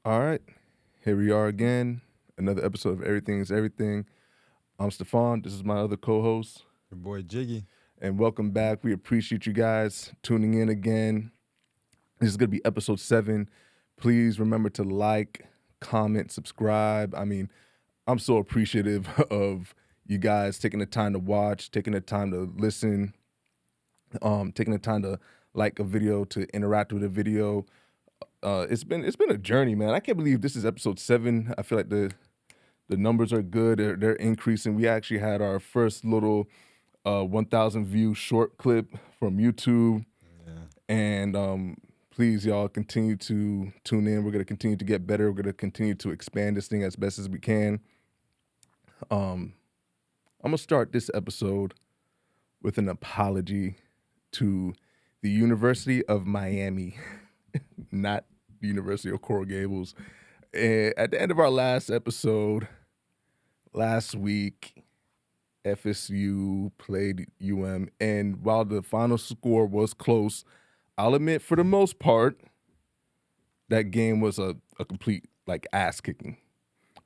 All right, here we are again. Another episode of Everything is Everything. I'm Stephon. This is my other co-host. Your boy Jiggy. And welcome back. We appreciate you guys tuning in again. This is going to be episode 7. Please remember to like, comment, subscribe. I'm so appreciative of you guys taking the time to watch, taking the time to listen, taking the time to like a video, to interact with a video. It's been a journey, man. I can't believe this is episode 7. I feel like the numbers are good. They're increasing. We actually had our first little 1,000 view short clip from YouTube. Yeah. And please, y'all, continue to tune in. We're going to continue to get better. We're going to continue to expand this thing as best as we can. I'm going to start this episode with an apology to the University of Miami, not the University of Coral Gables. At the end of our last episode, last week, FSU played UM, and while the final score was close, I'll admit, for the most part, that game was a complete, ass kicking.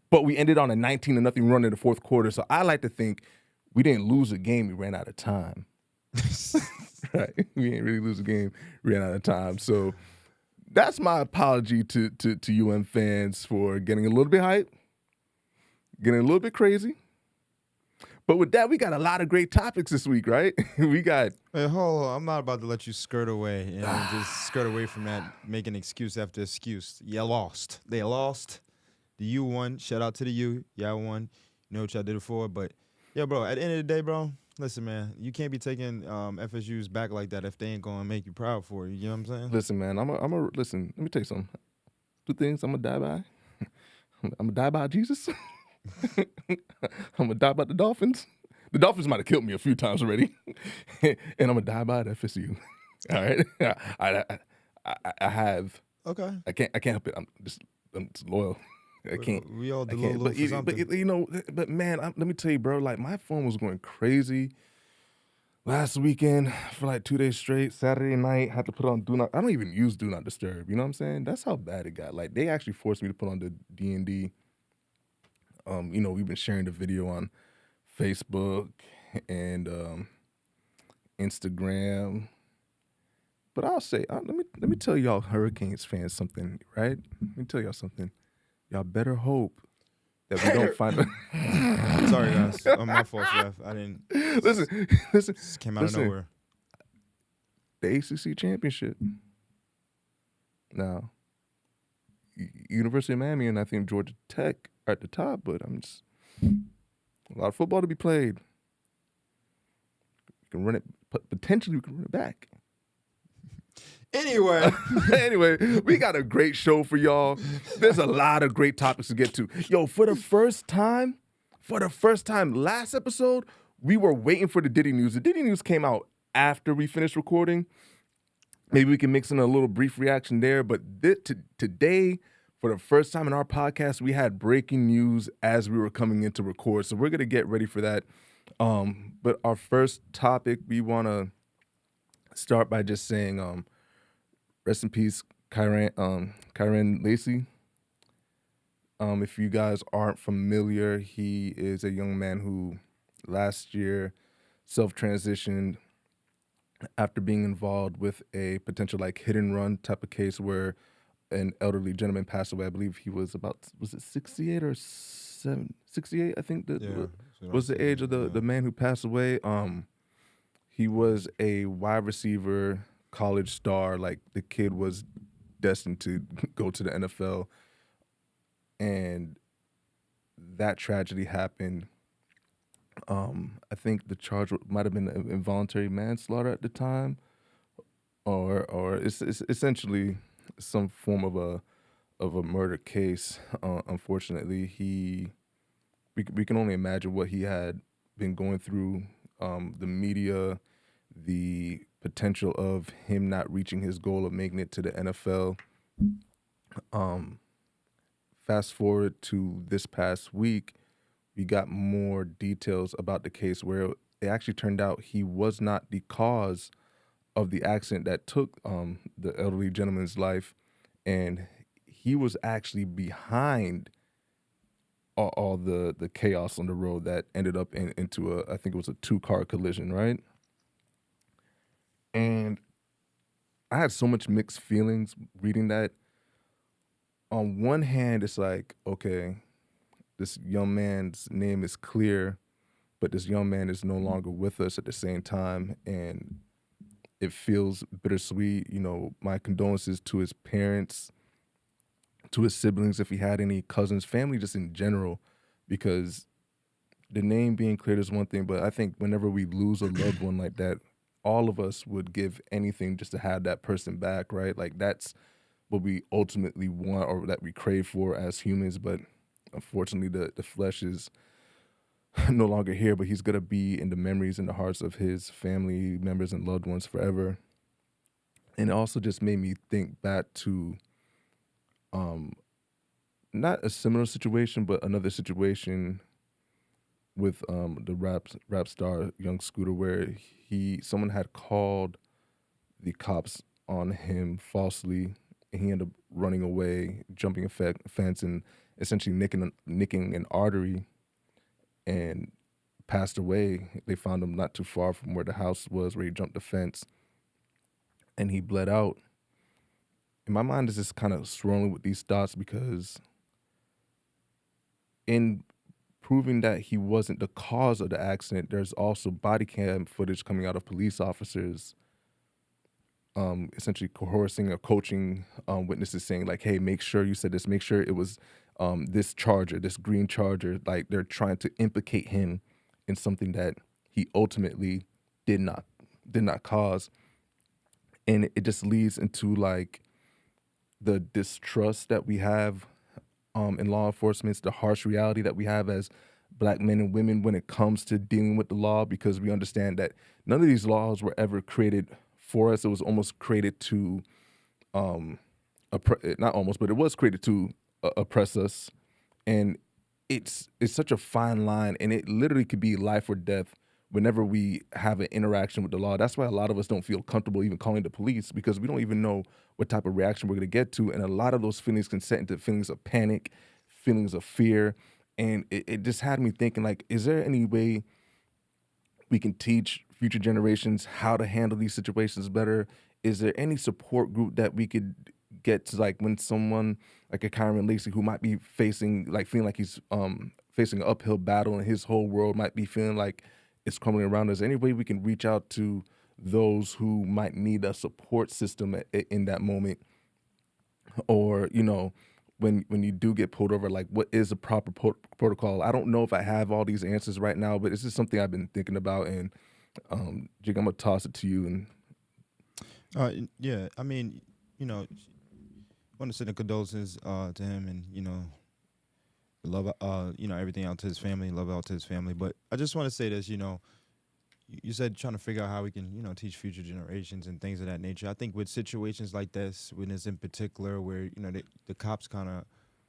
But we ended on a 19-0 run in the fourth quarter, so I like to think we didn't lose a game, we ran out of time. Right? We didn't really lose a game, we ran out of time. So that's my apology to UM fans for getting a little bit hyped, getting a little bit crazy. But with that, we got a lot of great topics this week, right? We got... Hey, hold on. I'm not about to let you skirt away and just skirt away from that, making excuse after excuse. You lost. They lost. The U won. Shout out to the U. Y'all won. You know what y'all did it for. But, yeah, bro, at the end of the day, bro, listen, man, you can't be taking FSU's back like that if they ain't going to make you proud for you. You know what I'm saying? Listen, man, listen, let me tell you something. 2 things I'm going to die by. I'm going to die by Jesus. I'm going to die by the Dolphins. The Dolphins might have killed me a few times already. And I'm going to die by the FSU. All right? I have. Okay. I can't help it. I'm just loyal. I can't. We all I did a can't. little for something. But man, let me tell you, bro, my phone was going crazy last weekend for 2 days straight. Saturday night, had to put on I don't even use Do Not Disturb. You know what I'm saying? That's how bad it got. They actually forced me to put on the D&D. We've been sharing the video on Facebook and Instagram. But I'll say, let me tell y'all Hurricanes fans something, right? Let me tell y'all something. Y'all better hope that we don't find a... Sorry, guys. My fault, Jeff. I didn't. Listen. Just came out of nowhere. The ACC championship. Now, University of Miami and I think Georgia Tech are at the top, but a lot of football to be played. You can run it, potentially we can run it back. Anyway, we got a great show for y'all. There's a lot of great topics to get to. Yo, for the first time, last episode, we were waiting for the Diddy news. The Diddy news came out after we finished recording. Maybe we can mix in a little brief reaction there. But today, for the first time in our podcast, we had breaking news as we were coming in to record. So we're going to get ready for that. But our first topic, we want to start by just saying... rest in peace, Kyren Lacey. If you guys aren't familiar, he is a young man who last year self-transitioned after being involved with a potential hit and run type of case where an elderly gentleman passed away. I believe he was was it 68 or 68? I think that was the age of the man who passed away. He was a wide receiver, college star. The kid was destined to go to the NFL, and that tragedy happened. I think the charge might have been involuntary manslaughter at the time, or it's essentially some form of a murder case. Unfortunately, we can only imagine what he had been going through. The media, the potential of him not reaching his goal of making it to the NFL. Fast forward to this past week, we got more details about the case where it actually turned out he was not the cause of the accident that took the elderly gentleman's life, and he was actually behind all the chaos on the road that ended up into I think it was a 2-car collision, right? And I had so much mixed feelings reading that. On one hand, it's like, okay, this young man's name is clear, but this young man is no longer with us at the same time, and it feels bittersweet. You know, my condolences to his parents, to his siblings, if he had any cousins, family, just in general, because the name being cleared is one thing, but I think whenever we lose a loved one like that, all of us would give anything just to have that person back, right? Like that's what we ultimately want or that we crave for as humans. But unfortunately, the flesh is no longer here, but he's gonna be in the memories and the hearts of his family members and loved ones forever. And it also just made me think back to um, not a similar situation, but another situation with the rap star Young Scooter, where someone had called the cops on him falsely, and he ended up running away, jumping a fence, and essentially nicking an artery, and passed away. They found him not too far from where the house was, where he jumped the fence, and he bled out. And my mind is just kind of swirling with these thoughts because in proving that he wasn't the cause of the accident, there's also body cam footage coming out of police officers essentially coercing or coaching witnesses, saying like, hey, make sure you said this, make sure it was this charger, this green charger. Like they're trying to implicate him in something that he ultimately did not cause. And it just leads into like the distrust that we have in law enforcement, the harsh reality that we have as Black men and women when it comes to dealing with the law, because we understand that none of these laws were ever created for us. It was almost created to, not almost, but it was created to oppress us. And it's such a fine line, and it literally could be life or death whenever we have an interaction with the law. That's why a lot of us don't feel comfortable even calling the police, because we don't even know what type of reaction we're going to get to. And a lot of those feelings can set into feelings of panic, feelings of fear. And it just had me thinking, like, is there any way we can teach future generations how to handle these situations better? Is there any support group that we could get to, like when someone like a Kyron Lacey, who might be feeling like he's facing an uphill battle and his whole world might be feeling like it's crumbling around us? Any way we can reach out to those who might need a support system in that moment? Or, you know, when you do get pulled over, like what is the proper protocol? I don't know if I have all these answers right now, but it's just something I've been thinking about. And Jig, I'm gonna toss it to you. And Yeah, I mean, you know, want to send the condolences to him, and you know, love you know, everything out to his family, love out to his family. But I just want to say this, you know, you said trying to figure out how we can, you know, teach future generations and things of that nature. I think with situations like this, when it's in particular where, you know, the cops kind of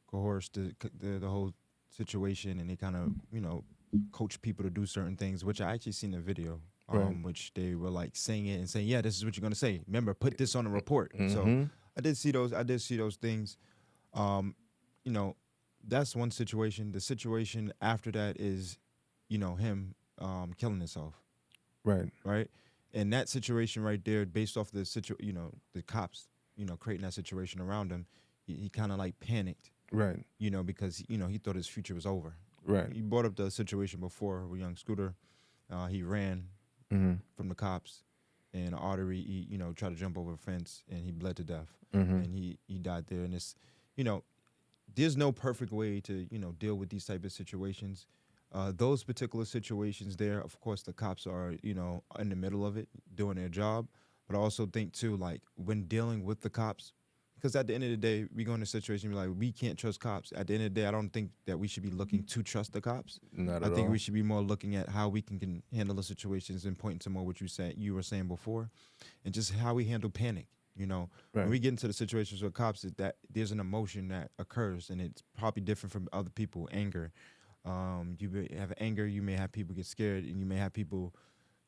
coerce the whole situation, and they kind of, you know, coach people to do certain things, which I actually seen the video, Right. which they were like saying it and saying, yeah, this is what you're gonna say. Remember, put this on the report. So Mhm. I did see those things. You know, that's one situation. The situation after that is, you know, him killing himself, Right. right? And that situation right there, based off you know, the cops, you know, creating that situation around him, he kind of like panicked, Right. you know, because you know he thought his future was over. Right. He brought up the situation before with young Scooter. He ran Mhm. from the cops, and an artery, he, you know, tried to jump over a fence, and he bled to death, Mhm. and he died there. And it's, you know, there's no perfect way to, you know, deal with these type of situations. Those particular situations there, of course, the cops are, you know, in the middle of it, doing their job. But I also think too, like when dealing with the cops, because at the end of the day, we go in a situation like we can't trust cops. At the end of the day, I don't think that we should be looking to trust the cops. Not I at think all. we should be more looking at how we can handle the situations, and pointing to more what you were saying before, and just how we handle panic. You know, when Right. we get into the situations with cops, is that there's an emotion that occurs, and it's probably different from other people. Anger, you may have anger, you may have people get scared, and you may have people,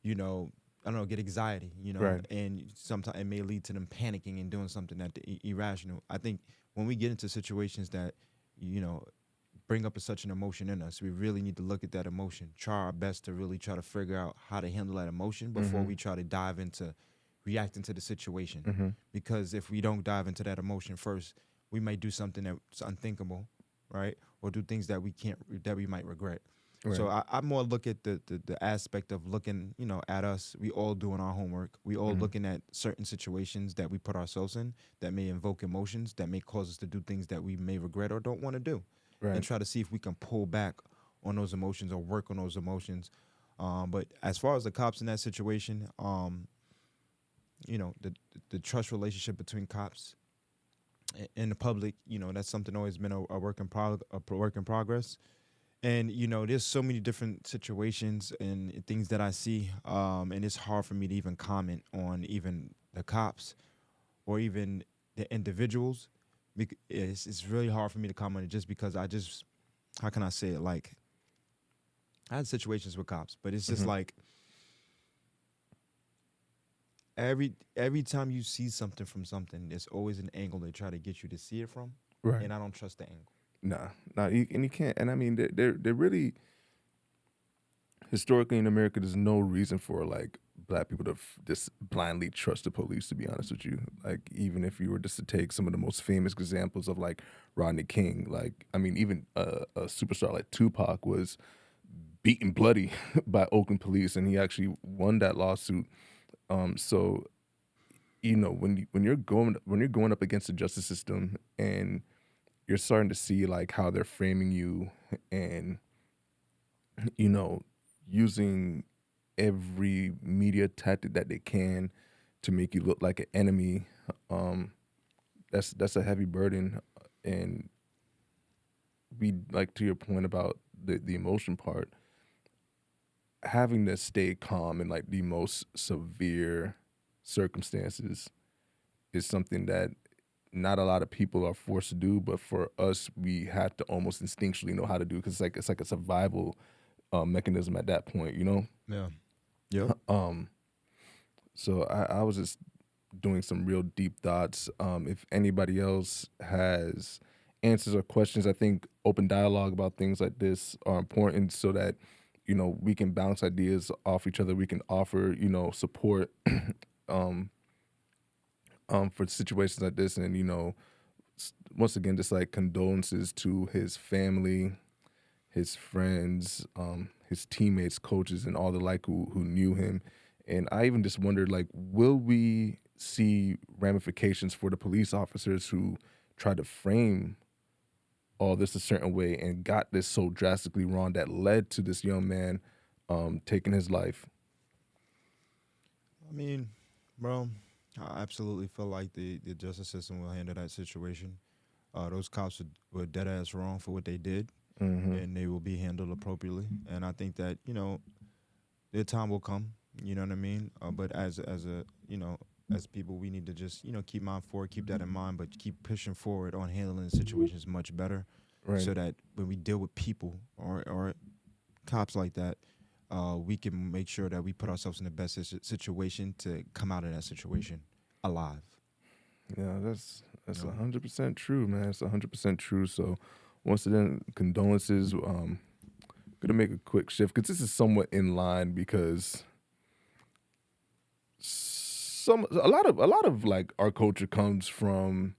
you know, I don't know, get anxiety, Right. and sometimes it may lead to them panicking and doing something that irrational. I think when we get into situations that, you know, bring up such an emotion in us, we really need to look at that emotion, try our best to really try to figure out how to handle that emotion before we try to dive into reacting to the situation. Because if we don't dive into that emotion first, we might do something that's unthinkable, right? Or do things that we might regret. Right. So I more look at the aspect of looking, at us. We all doing our homework. We all looking at certain situations that we put ourselves in that may invoke emotions that may cause us to do things that we may regret or don't want to do, and Right. try to see if we can pull back on those emotions or work on those emotions. But as far as the cops in that situation, the trust relationship between cops and the public, that's something always been a work in progress. And there's so many different situations and things that I see, and it's hard for me to even comment on even the cops or even the individuals. It's really hard for me to comment just because how can I say it? Like, I had situations with cops, but it's just like every time you see something from something, there's always an angle they try to get you to see it from, Right. and I don't trust the angle. Nah, you can't. And I mean, they're really historically in America. There's no reason for like black people to just blindly trust the police. To be honest with you, like even if you were just to take some of the most famous examples of like Rodney King, like I mean, even a superstar like Tupac was beaten bloody by Oakland police, and he actually won that lawsuit. So when you're going up against the justice system and you're starting to see like how they're framing you and using every media tactic that they can to make you look like an enemy, that's a heavy burden. And we, like, to your point about the emotion part, having to stay calm in like the most severe circumstances is something that not a lot of people are forced to do, but for us, we have to almost instinctually know how to do, because it's like a survival mechanism at that point, Yeah. Yep. So I was just doing some real deep thoughts. If anybody else has answers or questions, I think open dialogue about things like this are important so that we can bounce ideas off each other. We can offer support for situations like this, and once again, just like condolences to his family, his friends, his teammates, coaches, and all the like who knew him. And I even just wondered, like, will we see ramifications for the police officers who tried to frame all this a certain way and got this so drastically wrong that led to this young man taking his life? I mean, bro, I absolutely feel like the justice system will handle that situation. Those cops were dead ass wrong for what they did, and they will be handled appropriately. And I think that their time will come. You know what I mean? But as people, we need to just keep that in mind, but keep pushing forward on handling situations much better, Right. so that when we deal with people or cops like that, we can make sure that we put ourselves in the best situation to come out of that situation alive. Yeah, that's 100% true, man. It's 100% true. So once again, condolences. Gonna make a quick shift because this is somewhat in line, because a lot of like our culture comes from,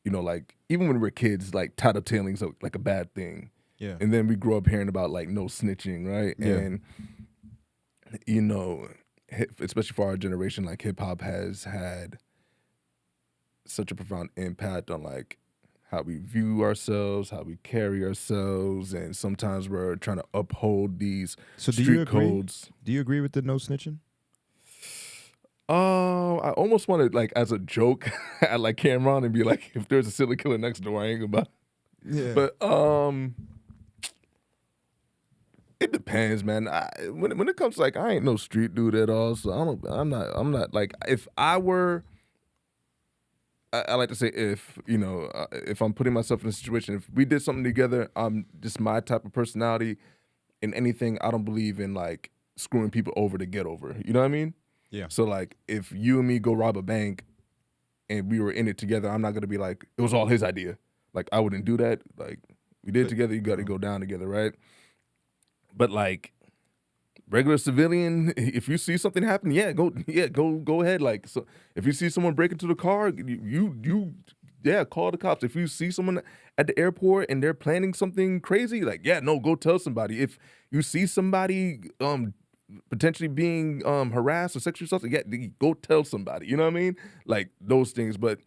like even when we're kids, like tattletailing's like a bad thing. Yeah. And then we grow up hearing about like no snitching, right? Yeah. And especially for our generation, like hip hop has had such a profound impact on like how we view ourselves, how we carry ourselves, and sometimes we're trying to uphold these street codes. Do you agree with the no snitching? I almost wanted, like, as a joke at like Cameron and be like, if there's a serial killer next door, I ain't about. Yeah. But it depends, man. When it comes to, like, I ain't no street dude at all, so I'm not like, if I were, I like to say if I'm putting myself in a situation, if we did something together, I'm just my type of personality. In anything, I don't believe in like screwing people over to get over. You know what I mean? Yeah. So like, if you and me go rob a bank and we were in it together, I'm not gonna be like, it was all his idea. Like, I wouldn't do that. Like, we did it together. You got to go down together, right? But like, regular civilian, if you see something happen, go ahead. Like, so if you see someone break into the car, call the cops. If you see someone at the airport and they're planning something crazy, like, go tell somebody. If you see somebody potentially being harassed or sexually assaulted, go tell somebody. You know what I mean? Like those things. But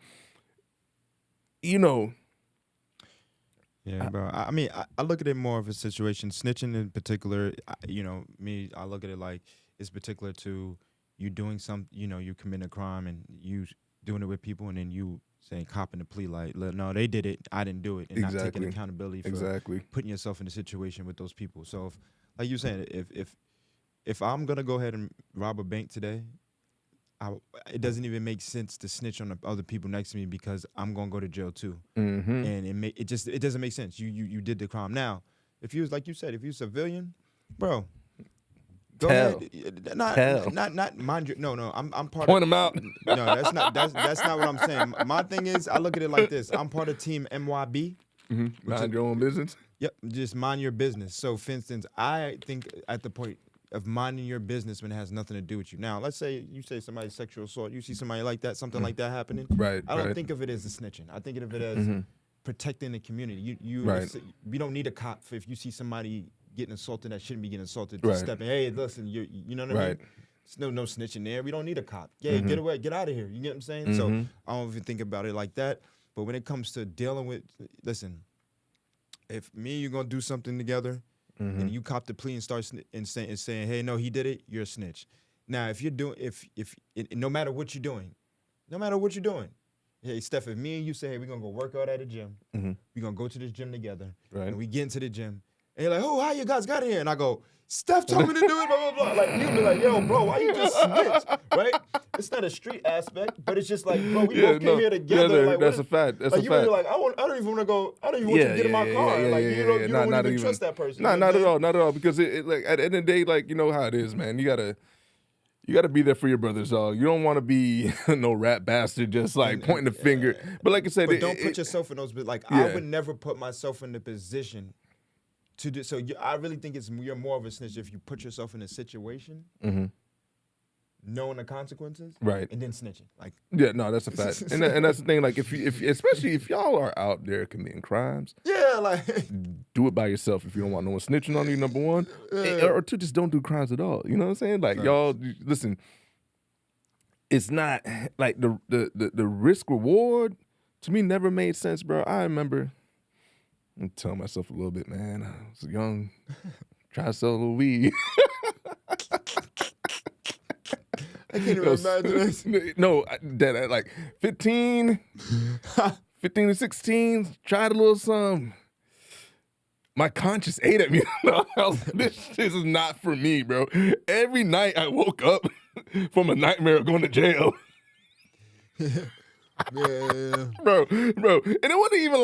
Yeah, bro. I mean, I look at it more of a situation. Snitching in particular, I look at it like it's particular to you doing you commit a crime and you doing it with people, and then you saying copping the plea like, no, they did it, I didn't do it, and not taking accountability for putting yourself in a situation with those people. So, like you saying, if I'm gonna go ahead and rob a bank today, it doesn't even make sense to snitch on the other people next to me because I'm gonna go to jail too, and it doesn't make sense. You did the crime. Now, if you was like you said, if you're a civilian, bro, go ahead. Not mind you. No. I'm part. Point them out. No, that's not what I'm saying. My thing is, I look at it like this. I'm part of Team MYB. Mind your own business. Yep, just mind your business. So, for instance, I think at the point of minding your business when it has nothing to do with you. Now, let's say you say somebody's sexual assault, you see somebody like that, something like that happening. Right. I don't think of it as a snitching. I think of it as protecting the community. We don't need a cop if you see somebody getting assaulted that shouldn't be getting assaulted. Just step in. Hey, listen, you know what I mean? There's no snitching there. We don't need a cop. Yeah, get away, get out of here. You get what I'm saying? So I don't even think about it like that. But when it comes to dealing with, listen, if me and you're gonna do something together, and you cop the plea and start saying, hey, no, he did it, you're a snitch. Now, if you're doing, no matter what you're doing, hey, Steph, if me and you say, hey, we're gonna go work out at a gym, we're gonna go to this gym together, and we get into the gym, and you're like, oh, how you guys got here? And I go, Steph told me to do it, blah, blah, blah. Like, you'd be like, yo, bro, why you just snitch, right? It's not a street aspect, but it's just like, bro, we both came here together. Like, that's a fact. That's like, a you fact. You're like, I don't even want to go, I don't even want you to get in my car. You don't even trust that person. Not at all. Because like at the end of the day, like, you know how it is, man. You gotta be there for your brothers, dog. You don't want to be no rat bastard just like pointing the finger. But like I said, don't put yourself in those. I would never put myself in the position to do. So I really think you're more of a snitch if you put yourself in a situation, knowing the consequences, right, and then snitching. Like, yeah, no, that's a fact, and that's the thing. Like, if especially if y'all are out there committing crimes, like, do it by yourself. If you don't want no one snitching on you, number one, or two, just don't do crimes at all. You know what I'm saying? Like, y'all, listen. It's not like the risk reward to me never made sense, bro. I remember. I'm telling myself a little bit, man. I was young, try to sell a little weed. I can't even imagine this. No, that like 15 to 16, tried a little something. My conscience ate at me. This is not for me, bro. Every night I woke up from a nightmare of going to jail. Yeah. Bro, and it wasn't even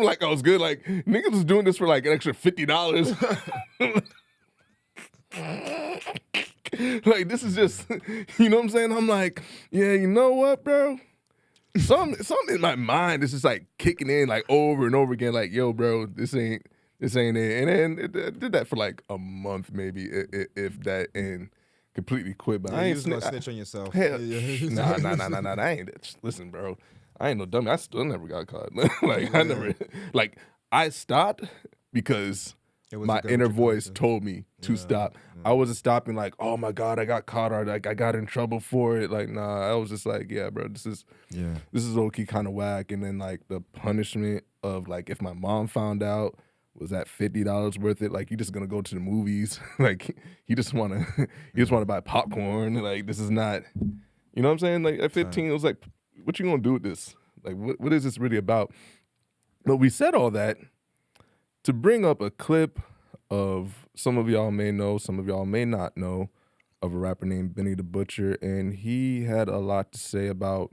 like I was good. Like, niggas was doing this for like an extra $50. Like, this is just, you know what I'm saying? I'm like, yeah, you know what, bro? Something in my mind is just like kicking in like over and over again. Like, yo, bro, this ain't it. And then it did that for like a month, maybe, if that, and completely quit. But I ain't gonna snitch on yourself. Nah. I ain't. Listen, bro, I ain't no dummy. I still never got caught. Like, I never. Like, I stopped because my inner voice told me to stop. I wasn't stopping like, oh my God, I got caught, or like I got in trouble for it. Like, nah, I was just like, yeah, bro, this is low-key kind of whack. And then like the punishment of like, if my mom found out, was that $50 worth it? Like, you just gonna go to the movies? Like, you just wanna buy popcorn? Like, this is not, you know what I'm saying? Like, at 15, it was like, what you gonna do with this? Like, what is this really about? But we said all that to bring up a clip of, some of y'all may know, some of y'all may not know, of a rapper named Benny the Butcher, and he had a lot to say about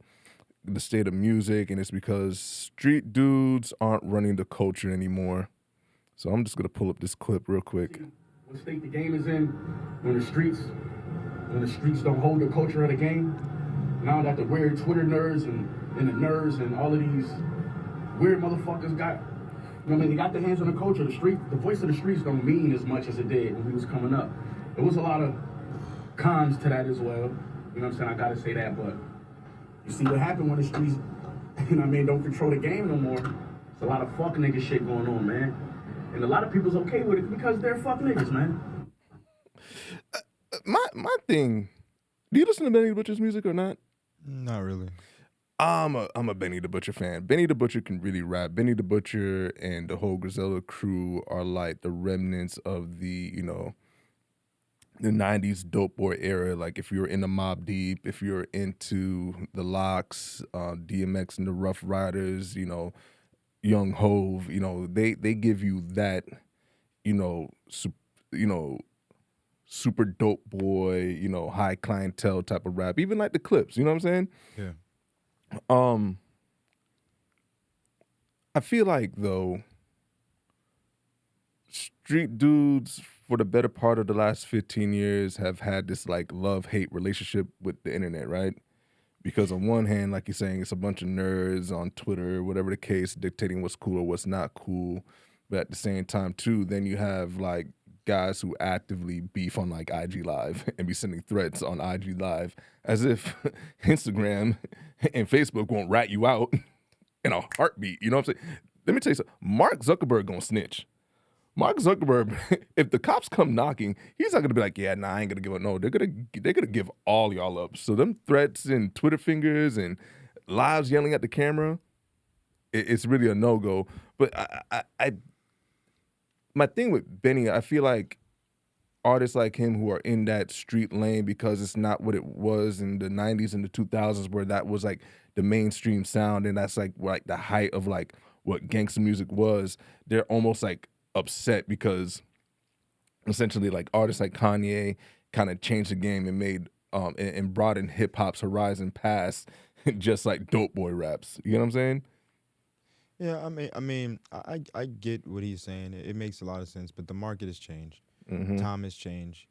the state of music, and it's because street dudes aren't running the culture anymore. So I'm just gonna pull up this clip real quick. What state the game is in, when the streets when the streets don't hold the culture of the game. Now that the weird Twitter nerds and the nerds and all of these weird motherfuckers got, you know what I mean, they got their hands on the culture. The street, the voice of the streets don't mean as much as it did when we was coming up. There was a lot of cons to that as well. You know what I'm saying? I gotta say that, but you see what happened when the streets, you know what I mean, don't control the game no more. There's a lot of fuck nigga shit going on, man. And a lot of people's okay with it because they're fuck niggas, man. My thing, do you listen to Benny the Butcher's music or not? Not really. I'm a Benny the Butcher fan. Benny the Butcher can really rap. Benny the Butcher and the whole Griselda crew are like the remnants of the, you know, the 90s dope boy era. Like if you're into Mobb Deep, if you're into the Locks, DMX and the Rough Riders, you know, Young Hove, you know, they give you that, you know, super dope boy, you know, high clientele type of rap. Even like the Clips, you know what I'm saying? Yeah. I feel like though, street dudes for the better part of the last 15 years have had this like love-hate relationship with the internet, right? Because on one hand, like you're saying, it's a bunch of nerds on Twitter, whatever the case, dictating what's cool or what's not cool. But at the same time, too, then you have like guys who actively beef on like IG Live and be sending threats on IG Live as if Instagram and Facebook won't rat you out in a heartbeat. You know what I'm saying? Let me tell you something. Mark Zuckerberg gonna snitch. Mark Zuckerberg, if the cops come knocking, he's not gonna be like, yeah, nah, I ain't gonna give up. No, they're gonna give all y'all up. So them threats and Twitter fingers and lives yelling at the camera, it's really a no-go. But I my thing with Benny, I feel like artists like him who are in that street lane, because it's not what it was in the 90s and the 2000s where that was like the mainstream sound and that's like the height of like what gangsta music was. They're almost like upset because essentially like artists like Kanye kind of changed the game and made and broadened hip hop's horizon past just like dope boy raps. You know what I'm saying? Yeah, I get what he's saying. It makes a lot of sense, but the market has changed. Mm-hmm. Time has changed.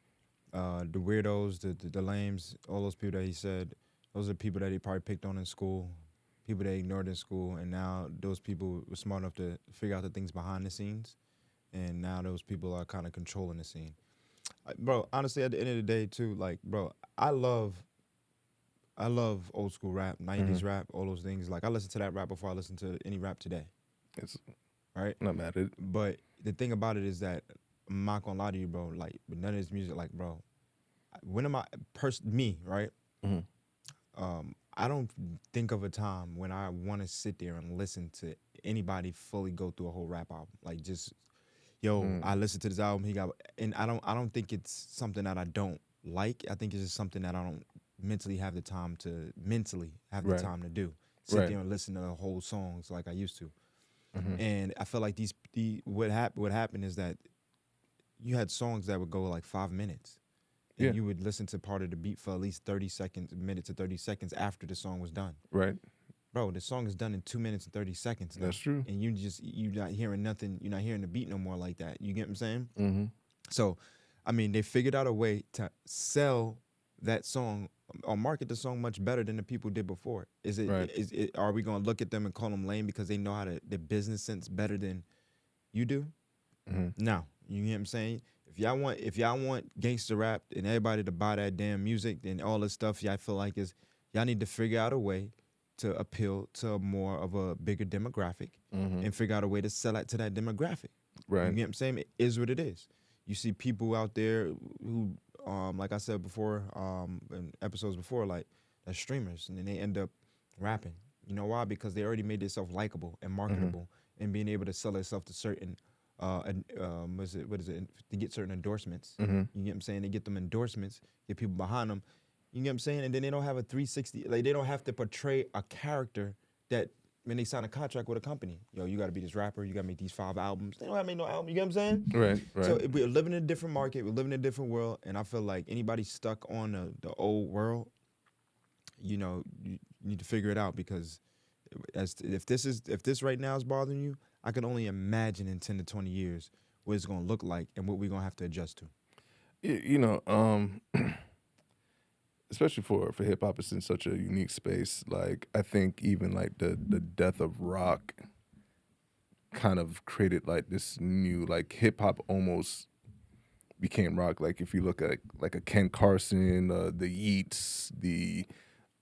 The weirdos, the lames, all those people that he said, those are people that he probably picked on in school, people that he ignored in school, and now those people were smart enough to figure out the things behind the scenes, and now those people are kind of controlling the scene. Bro, honestly, at the end of the day, too, like, bro, I love old school rap, 90s rap, all those things. Like, I listen to that rap before I listen to any rap today. It's right? not mad at it. But the thing about it is that I'm not gonna lie to you, bro. Like, with none of this music, like, bro, when am I, me, right? I don't think of a time when I want to sit there and listen to anybody fully go through a whole rap album. Like, just, I listened to this album, and I don't think it's something that I don't like. I think it's just something that I don't mentally have the time to do. Sit there and listen to the whole songs like I used to. And I feel like what happened is that you had songs that would go like 5 minutes. And you would listen to part of the beat for at least 30 minutes to 30 seconds after the song was done. Right. Bro, the song is done in 2 minutes and 30 seconds now. That's true. And you're not hearing nothing, you're not hearing the beat no more like that. You get what I'm saying? So, I mean, they figured out a way to sell that song or market the song much better than the people did before. Are we gonna look at them and call them lame because they know how to their business sense better than you do? No. You know what I'm saying? If y'all want gangster rap and everybody to buy that damn music and all this stuff, y'all feel like y'all need to figure out a way to appeal to more of a bigger demographic and figure out a way to sell it to that demographic. Right. You know what I'm saying? It is what it is. You see people out there who, like I said before, in episodes before, like, they're streamers and then they end up rapping. You know why? Because they already made themselves likable and marketable and being able to sell themselves to certain to get certain endorsements. You get what I'm saying? They get them endorsements, get people behind them. You get what I'm saying? And then they don't have a 360, like, they don't have to portray a character that when they sign a contract with a company, you gotta be this rapper, you gotta make these 5 albums. They don't have to make no album, you get what I'm saying? Right. So we're living in a different market, we're living in a different world, and I feel like anybody stuck on the old world, you need to figure it out, because if this right now is bothering you, I can only imagine in 10 to 20 years what it's gonna look like and what we're gonna have to adjust to. especially for hip hop, it's in such a unique space. Like I think even like the death of rock kind of created like this new like hip hop almost became rock. Like if you look at like a Ken Carson, the Yeats, the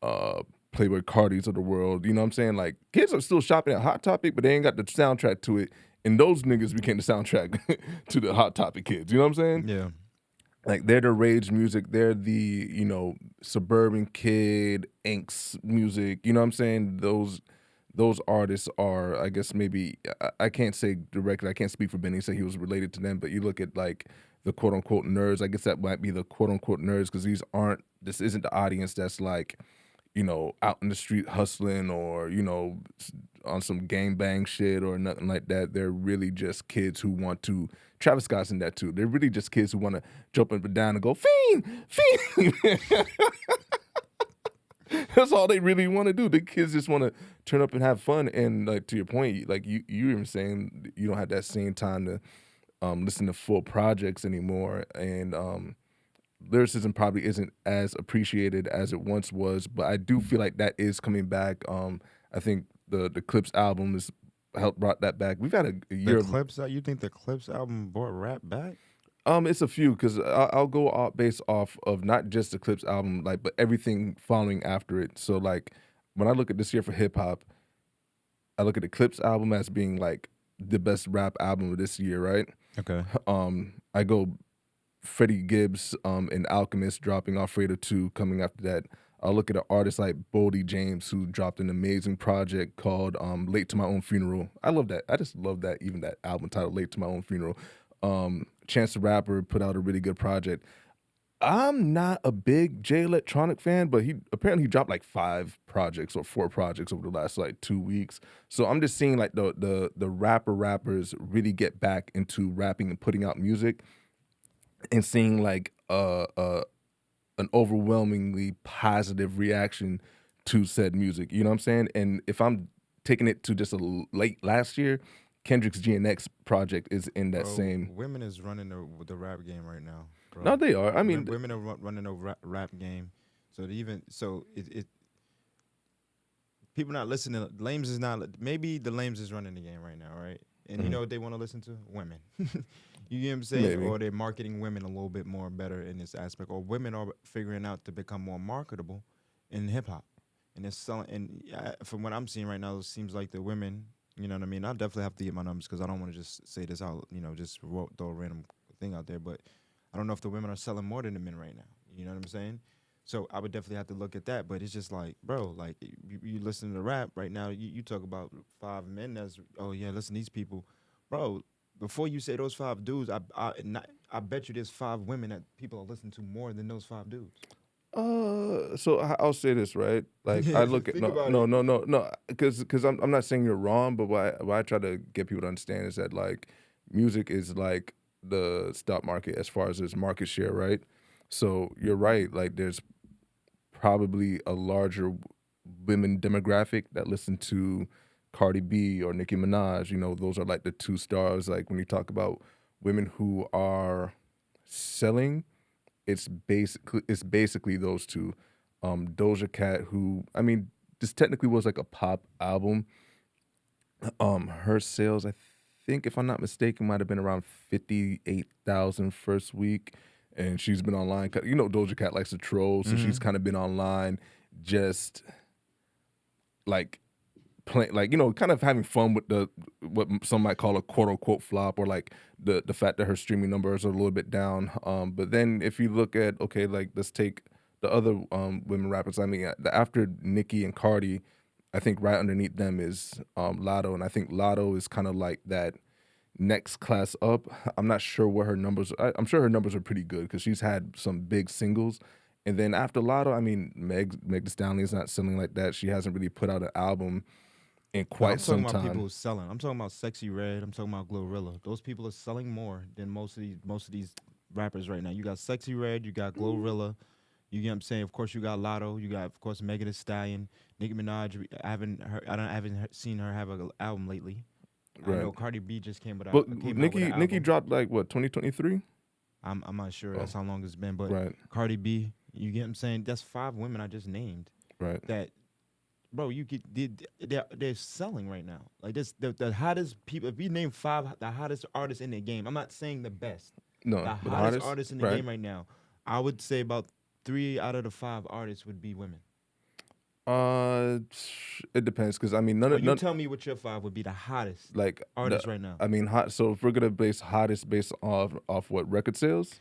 uh Playboy Cardis of the world, you know what I'm saying? Like kids are still shopping at Hot Topic, but they ain't got the soundtrack to it. And those niggas became the soundtrack to the Hot Topic kids. You know what I'm saying? Yeah. Like they're the rage music, they're the, you know, suburban kid angst music. You know what I'm saying? Those artists are, I guess maybe I can't say directly, I can't speak for Benny, say he was related to them, but you look at like the quote unquote nerds, I guess that might be the quote unquote nerds because this isn't the audience that's like, you know, out in the street hustling or, you know, on some gangbang shit or nothing like that. They're really just kids who want to, Travis Scott's in that too. They're really just kids who want to jump up and down and go, fiend, fiend. That's all they really want to do. The kids just want to turn up and have fun. And like to your point, like you even saying you don't have that same time to listen to full projects anymore. And lyricism probably isn't as appreciated as it once was, but I do feel like that is coming back. I think the Clips album has helped brought that back. We've had a year. You think the Clips album brought rap back? It's a few because I'll go based off of not just the Clips album, like but everything following after it. So like when I look at this year for hip hop, I look at the Clips album as being like the best rap album of this year, right? Okay. I go Freddie Gibbs and Alchemist dropping Alfredo 2 coming after that. I'll look at an artist like Boldy James who dropped an amazing project called Late to My Own Funeral. I love that. I just love that, even that album title, Late to My Own Funeral. Chance the Rapper put out a really good project. I'm not a big J Electronic fan, but he dropped like 5 projects or 4 projects over the last like 2 weeks. So I'm just seeing like the rappers really get back into rapping and putting out music, and seeing like an overwhelmingly positive reaction to said music. You know what I'm saying? And if I'm taking it to just late last year, Kendrick's GNX project is in that same. Women is running the rap game right now, bro. No, they are. I mean, women are running the rap game. So it people not listening. Lames is not. Maybe the Lames is running the game right now, right? And you know what they want to listen to? Women. You get what I'm saying? Maybe. Or they're marketing women a little bit more better in this aspect. Or women are figuring out to become more marketable in hip hop. And it's selling. And from what I'm seeing right now, it seems like the women, you know what I mean? I'll definitely have to get my numbers because I don't want to just say this out, you know, just throw a random thing out there. But I don't know if the women are selling more than the men right now. You know what I'm saying? So I would definitely have to look at that. But it's just like, bro, like you listen to rap right now, you talk about 5 men that's, oh yeah, listen to these people. Bro, before you say those 5 dudes, I bet you there's 5 women that people are listening to more than those 5 dudes. So I'll say this, right? Like I look at no, because I'm not saying you're wrong, but what I try to get people to understand is that like music is like the stock market as far as its market share, right? So you're right, like there's probably a larger women demographic that listen to Cardi B or Nicki Minaj. You know, those are like the 2 stars. Like when you talk about women who are selling, it's basically those 2. Doja Cat, who, I mean, this technically was like a pop album. Her sales, I think, if I'm not mistaken, might have been around 58,000 first week. And she's been online. You know, Doja Cat likes to troll, so she's kind of been online just like playing, like, you know, kind of having fun with what some might call a quote unquote flop, or like the fact that her streaming numbers are a little bit down. But then if you look at, okay, like let's take the other women rappers. I mean, after Nicki and Cardi, I think right underneath them is Lotto, and I think Lotto is kind of like that next class up. I'm not sure what her numbers. I'm sure her numbers are pretty good because she's had some big singles. And then after Lotto, I mean, Meg Thee Stallion is not selling like that. She hasn't really put out an album in quite some time. I'm talking about people who's selling. I'm talking about Sexy Red. I'm talking about Glorilla. Those people are selling more than most of these rappers right now. You got Sexy Red. You got Glorilla. You get what I'm saying? Of course, you got Lotto. You got, of course, Megan Thee Stallion, Nicki Minaj. I haven't seen her have an album lately. Right. I know Cardi B just came with but Nicki dropped like what, 2023? I'm not sure. That's how long it's been. But right. Cardi B, You get what I'm saying? That's 5 women I just named Right. that, bro, you get they're selling right now. Like this, the hottest people. If you name 5 the hottest artists in the game, I'm not saying the best. No, The but hottest artists in the right. game right now, I would say about 3 out of the 5 artists would be women. It depends because I mean none Well, of you none tell me what your 5 would be the hottest like artists right now. I mean hot. So if we're gonna base hottest based off what record sales.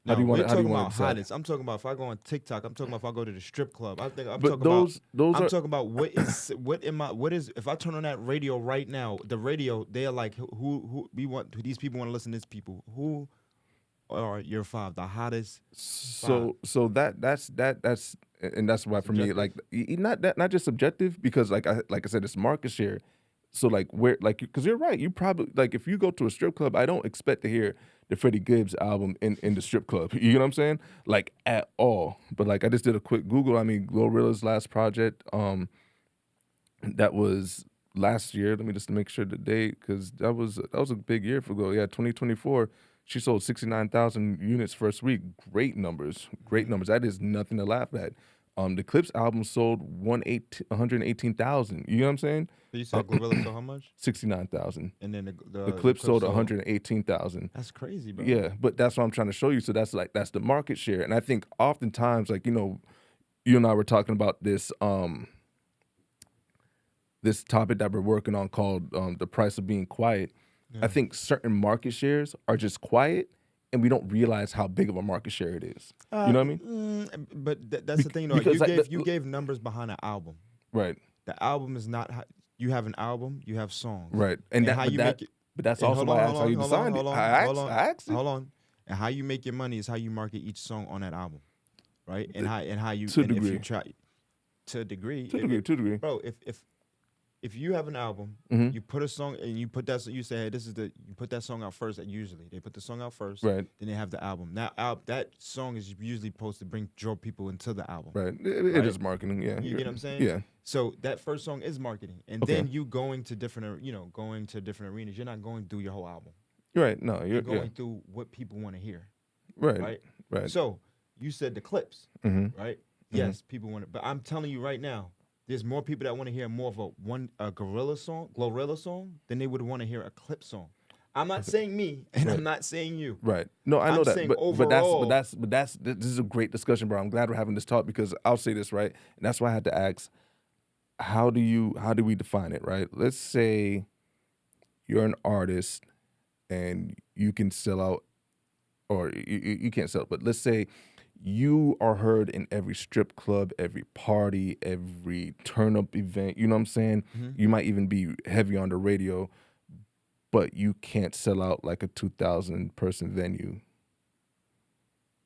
No, How do you want we're to? How do you talking want about to decide? hottest. I'm talking about if I go on TikTok. I'm talking about if I go to the strip club. I'm But talking those I'm are talking about what is if I turn on that radio right now, the radio they're like who these people want to listen to these people. Who are your 5 the hottest? so that's and that's why for me like not just subjective because like I said it's market share. So like where like because you're right you probably like if you go to a strip club I don't expect to hear the Freddie Gibbs album in the strip club, you know what I'm saying, like at all. But like I just did a quick Google. I mean Glorilla's last project that was last year. Let me just make sure the date because that was a big year for Glorilla. Yeah, 2024. She sold 69,000 units first week. Great numbers. Great numbers. That is nothing to laugh at. The Clips album sold 118,000. You know what I'm saying? So you said Glorilla sold how much? 69,000. And then The Clips sold 118,000. That's crazy, bro. Yeah, but that's what I'm trying to show you. So that's the market share. And I think oftentimes, like, you know, you and I were talking about this this topic that we're working on called the price of being quiet. Yeah. I think certain market shares are just quiet and we don't realize how big of a market share it is. You know what I mean? But that's the thing, though. You gave numbers behind an album. Right. The album is not you have an album, you have songs. Right. And how you make it. But that's also why I asked how you designed it. I asked it. Hold on. And how you make your money is how you market each song on that album. Right? And how you to a degree. If you try to a degree. To a degree. Bro, if you have an album, you put a song and you put that you say, hey, you put that song out first. Usually they put the song out first, right? Then they have the album. Now that song is usually supposed to draw people into the album, right? It is marketing, yeah. You get what I'm saying? Yeah. So that first song is marketing, and then you going to different arenas. You're not going through your whole album, right? No, you're going through what people want to hear, right? So you said the clips, right? Yes, people want it, but I'm telling you right now. There's more people that want to hear more of a Glorilla song than they would want to hear a Clip song. I'm not saying me, and I'm not saying you. Right. No, I know that. Overall, but that's this is a great discussion, bro. I'm glad we're having this talk because I'll say this, right? And that's why I had to ask, how do we define it, right? Let's say you're an artist and you can sell out, or you can't sell, but let's say you are heard in every strip club, every party, every turn-up event. You know what I'm saying? You might even be heavy on the radio, but you can't sell out like a 2,000-person venue.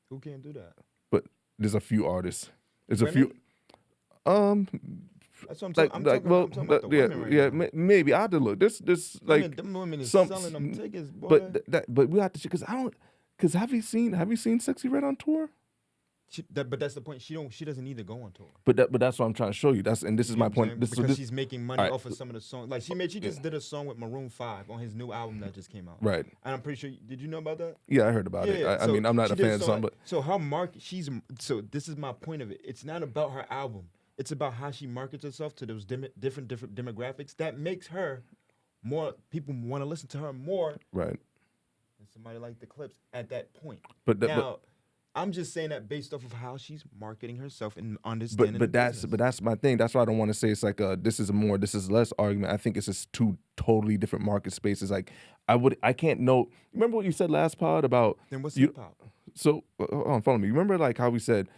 Who can't do that? But there's a few artists. There's women? A few. That's what I'm talking about the women right now. Maybe I have to look. This like them women is selling them tickets, boy. But we have to because have you seen Sexy Red on tour? But that's the point. She doesn't need to go on tour. But that's what I'm trying to show you. This is my point. Because she's making money off of some of the songs. Like she just did a song with Maroon 5 on his new album that just came out. Right. And I'm pretty sure. Did you know about that? Yeah, I heard about it. I mean, I'm not a fan of the song, but so her market. So this is my point of it. It's not about her album. It's about how she markets herself to those different demographics. That makes her more people want to listen to her more. Right. Than somebody like the Clips at that point. But I'm just saying that based off of how she's marketing herself and understanding. But that's my thing. That's why I don't want to say it's like this is less argument. I think it's just two totally different market spaces. Like I can't know. Remember what you said last pod about? Then what's hip hop? So hold on, follow me. Remember like how we said,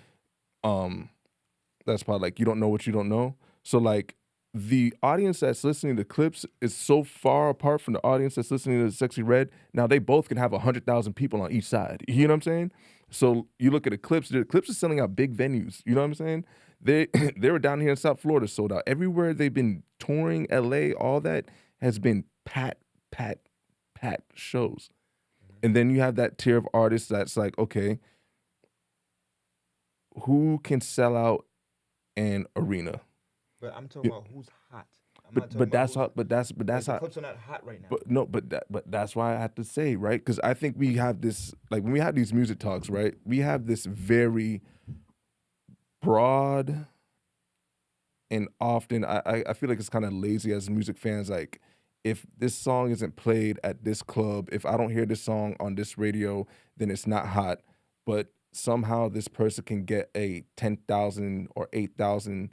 last pod, like you don't know what you don't know. So like the audience that's listening to Clips is so far apart from the audience that's listening to Sexy Red. Now they both can have 100,000 people on each side. You know what I'm saying? So you look at the Clips is selling out big venues. You know what I'm saying? They were down here in South Florida, sold out. Everywhere they've been touring, LA, all that has been packed shows. And then you have that tier of artists that's like, okay, who can sell out an arena? But I'm talking about who's hot. But that's how. Clips are not hot right now. But no, but that's why I have to say, right? Because I think we have this, like when we have these music talks, right? We have this very broad, and often I feel like it's kind of lazy as music fans. Like, if this song isn't played at this club, if I don't hear this song on this radio, then it's not hot. But somehow this person can get a 10,000 or 8,000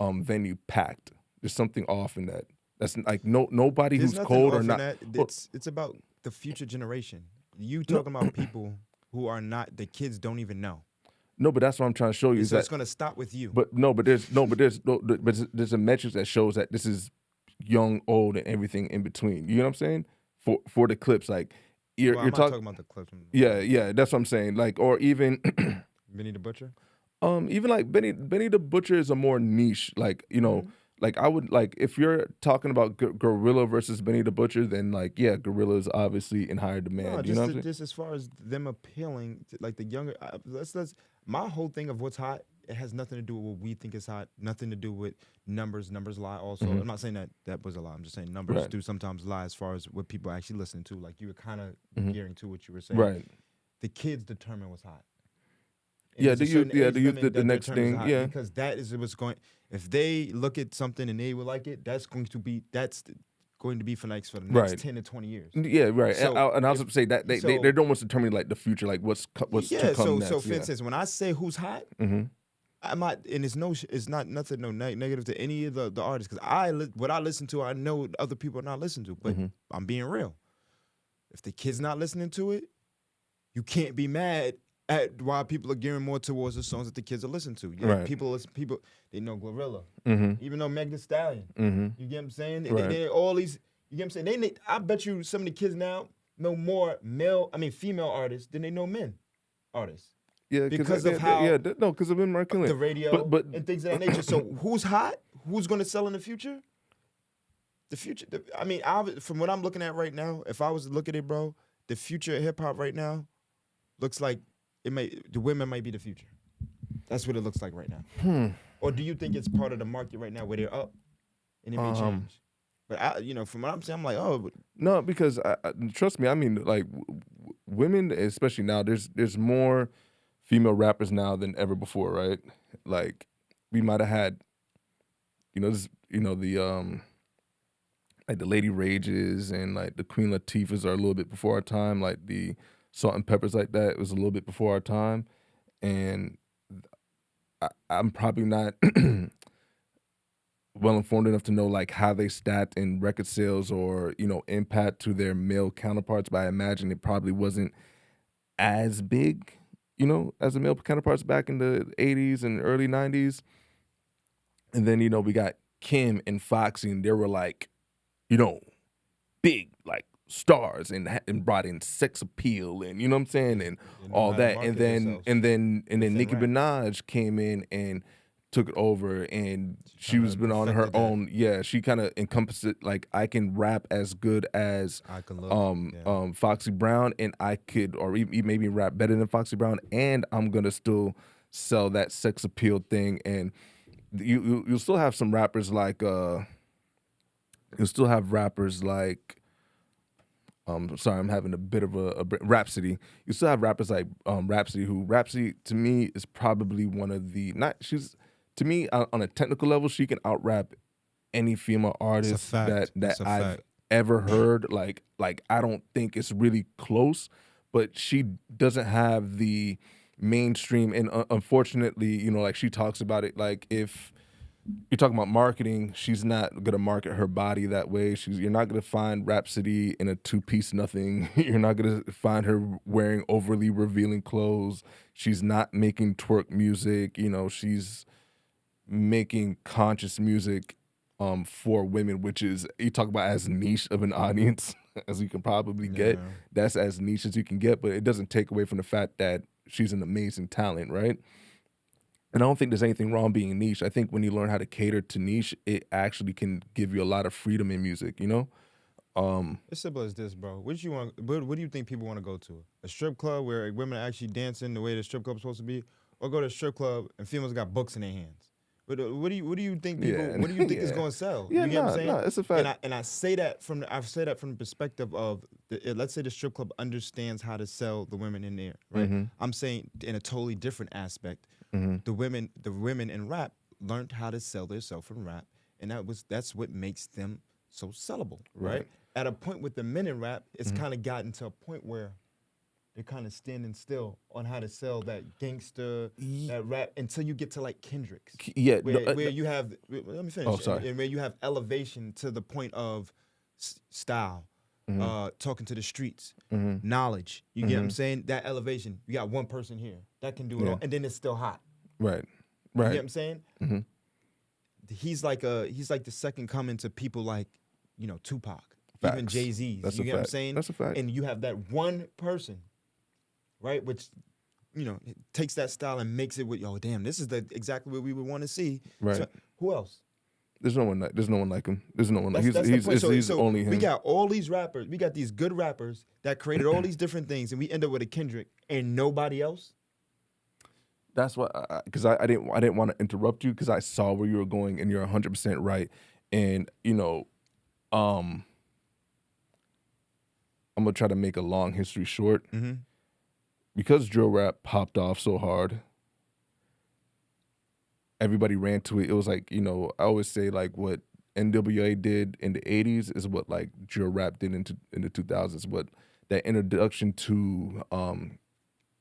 venue packed. There's something off in that. That's like nobody There's who's nothing cold off or in not. that. Well, It's about the future generation. You talking about people who are not, the kids don't even know. no, but that's what I'm trying to show you. Is So it's that, going to stop with you. but there's a metric that shows that this is young, old, and everything in between. You know what I'm saying? For the clips, like you're I'm not talking. talking about the clips. Yeah, that's what I'm saying. Like, or even Benny the Butcher? even like Benny the Butcher is a more niche. Like, like I would like, if you're talking about Gorilla versus Benny the Butcher, then like, yeah, Gorilla is obviously in higher demand. No, you know what I'm saying? just as far as them appealing to like the younger, let's my whole thing of what's hot, it has nothing to do with what we think is hot, nothing to do with numbers. Numbers lie also. I'm not saying that was a lie. I'm just saying numbers do sometimes lie as far as what people actually listen to. Like you were kind of gearing to what you were saying. Right. The kids determine what's hot. And Yeah, there's a the certain youth. Yeah, age the youth. limit The that next determines thing. hot, Yeah. because that is what's going. If they look at something and they will like it, that's going to be going to be for the next Right. 10 to 20 years. Yeah, right. So and I was going to say that they're almost determining like the future, like what's to come next. So for instance, when I say who's hot, I'm not, and it's not nothing negative to any of the artists, because what I listen to, I know other people are not listening to, but I'm being real. If the kid's not listening to it, you can't be mad at why people are gearing more towards the songs that the kids are listening to. Right. People they know Glorilla, Mm-hmm. even though Meg Thee Stallion. Mm-hmm. You get what I'm saying? Right. They all these. You get what I'm saying? I bet you some of the kids now know more female artists than they know men artists. Yeah, because of how because of him killing the radio but and things of that nature. So who's hot? Who's going to sell in the future? The future. From what I'm looking at right now, if I was to look at it, bro, the future of hip hop right now looks like the women might be the future. That's what it looks like right now. Or do you think it's part of the market right now where they're up and it may change? But from what I'm saying, I'm like, no, because trust me, I mean, like women, especially now, there's more female rappers now than ever before, right? Like we might have had, like the Lady Rages and like the Queen Latifahs are a little bit before our time. Like the Salt and Peppers, like that, was a little bit before our time, and I'm probably not well informed enough to know like how they stat in record sales or impact to their male counterparts, but I imagine it probably wasn't as big, as the male counterparts back in the 80s and early 90s. And then we got Kim and Foxy, and they were like big like stars and brought in sex appeal and you know what I'm saying, and all that, and then Nicki Minaj came in and took it over, and she was been on her own. Yeah, she kind of encompassed it. Like, I can rap as good as Foxy Brown, and I could, or maybe rap better than Foxy Brown, and I'm gonna still sell that sex appeal thing. And you'll still have some rappers like sorry, I'm having a bit of a Rhapsody. You still have rappers like Rhapsody to me is probably one of the to me on a technical level, she can out rap any female artist that I've ever heard. Like I don't think it's really close, but she doesn't have the mainstream, and unfortunately, like she talks about it, like if you're talking about marketing, she's not gonna market her body that way. You're not gonna find Rhapsody in a two-piece nothing. You're not gonna find her wearing overly revealing clothes. She's not making twerk music. She's making conscious music for women, which is, you talk about as niche of an audience as you can probably get. That's as niche as you can get, but it doesn't take away from the fact that she's an amazing talent, right? And I don't think there's anything wrong being niche. I think when you learn how to cater to niche, it actually can give you a lot of freedom in music, It's simple as this, bro. What do you think people want to go to? A strip club where women are actually dancing the way the strip club's supposed to be? Or go to a strip club and females got books in their hands? What do you think people? What do you think is going to sell? Yeah, you get what I'm saying? No, it's a fact. And I say that from the perspective of let's say the strip club understands how to sell the women in there, right? I'm saying in a totally different aspect. the women in rap learned how to sell themselves in rap, and that's what makes them so sellable, right? At a point with the men in rap, it's kind of gotten to a point where they're kind of standing still on how to sell that gangster, that rap, until you get to like Kendrick's. Yeah. Where you have, let me finish. Oh, sorry. And where you have elevation to the point of style, talking to the streets, knowledge. You get what I'm saying? That elevation. You got one person here that can do it all, and then it's still hot. Right. You get what I'm saying? He's like the second coming to people like, Tupac, Facts. even Jay-Z. That's you a get what I'm fact. saying? That's a fact. And you have that one person, right, which, it takes that style and makes it with, damn, this is exactly what we would want to see. Right. So, who else? There's no one like him. There's no one like That's the point. he's So only him. we got all these rappers. We got these good rappers that created all these different things, and we end up with a Kendrick and nobody else. That's why, because I didn't want to interrupt you because I saw where you were going, and you're 100% right. And I'm gonna try to make a long history short. Because drill rap popped off so hard, everybody ran to it. It was like, I always say like what NWA did in the 80s is what like drill rap did in the 2000s. What that introduction to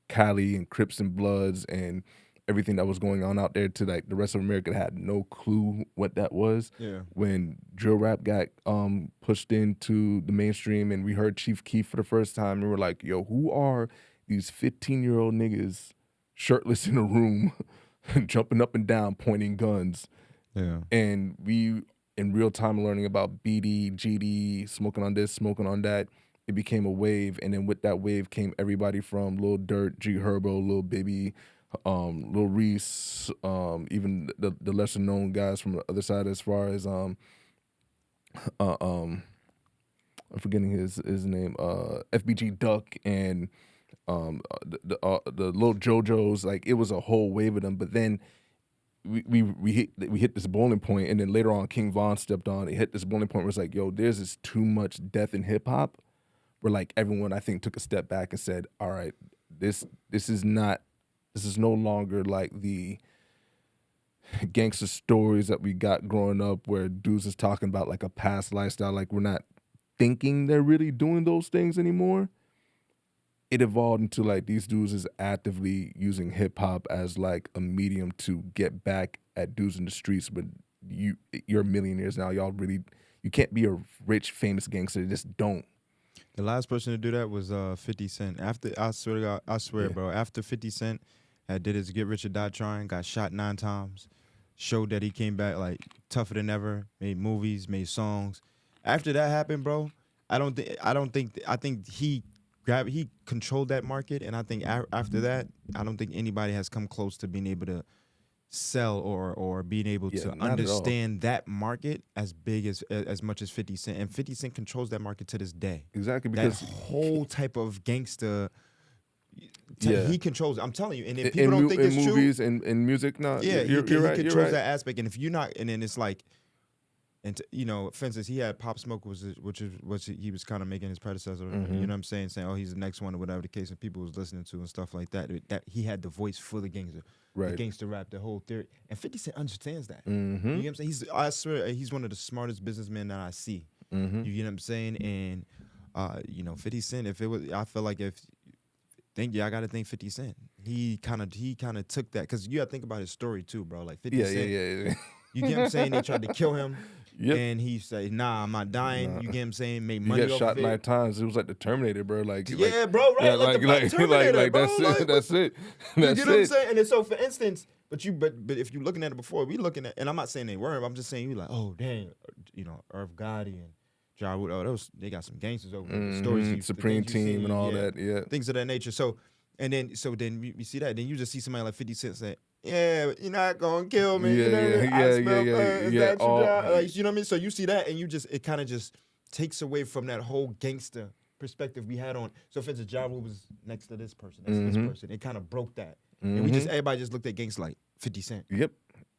Cali and Crips and Bloods and everything that was going on out there to like the rest of America had no clue what that was. Yeah. When drill rap got pushed into the mainstream and we heard Chief Keef for the first time, and we were like, yo, who are these 15-year-old niggas shirtless in a room jumping up and down pointing guns? Yeah. And we in real time learning about BD, GD, smoking on this, smoking on that. It became a wave, and then with that wave came everybody from Lil Durk, G Herbo, Lil Baby, Lil Reese, even the lesser known guys from the other side as far as I'm forgetting his name, FBG Duck and the Lil JoJo's. Like it was a whole wave of them, but then we hit this boiling point, and then later on King Von stepped on. It hit this boiling point where it's like, yo, there's this too much death in hip hop. Where like everyone I think took a step back and said, all right, this is no longer like the gangster stories that we got growing up where dudes is talking about like a past lifestyle. Like we're not thinking they're really doing those things anymore. It evolved into like these dudes is actively using hip hop as like a medium to get back at dudes in the streets. But you're millionaires now. You can't be a rich, famous gangster. Just don't. The last person to do that was 50 Cent. After I swear, bro. After 50 Cent did his Get Rich or Die Trying, got shot 9 times, showed that he came back like tougher than ever, made movies, made songs. After that happened, bro, I think he controlled that market, and I think after that, I don't think anybody has come close to being able to sell or being able to understand that market as big as much as 50 Cent. And 50 Cent controls that market to this day. Exactly, because that whole type of gangster, he controls it. I'm telling you. And if people don't think it's true, in movies and music, no, yeah, you're he right. controls that aspect. And if you're not, and then it's like, and for instance, he had Pop Smoke, which he was kind of making his predecessor. You know what I'm saying? Saying, oh, he's the next one or whatever the case, and people was listening to and stuff like that. That he had the voice for the gangster. Right. The gangster rap, the whole theory. And 50 Cent understands that. You know what I'm saying? I swear, he's one of the smartest businessmen that I see. You know what I'm saying? And 50 Cent, I feel like I gotta thank 50 Cent. He kind of took that, because you gotta think about his story too, bro. Like 50 Cent. Yeah. You get what I'm saying? They tried to kill him. And he said, nah, I'm not dying. You get what I'm saying? Made money off of it. He got shot 9 times. It was like the Terminator, bro. Like, yeah, bro, right? Yeah, like the Terminator, bro. That's it. You get what I'm saying? And then, so, for instance, but if you're looking at it before, we looking at, and I'm not saying they weren't, I'm just saying you like, oh, dang, Irv Gotti and Ja Rule, they got some gangsters over there. The stories, Supreme Team and all that, things of that nature. So then you see that, then you just see somebody like 50 Cent say, yeah, you're not gonna kill me. Yeah. Like, you know what I mean? So you see that, and it kind of just takes away from that whole gangster perspective we had on. So for instance, Ja Rule was next to this person, this person. It kind of broke that, and everybody just looked at gangster like 50 Cent. Yep.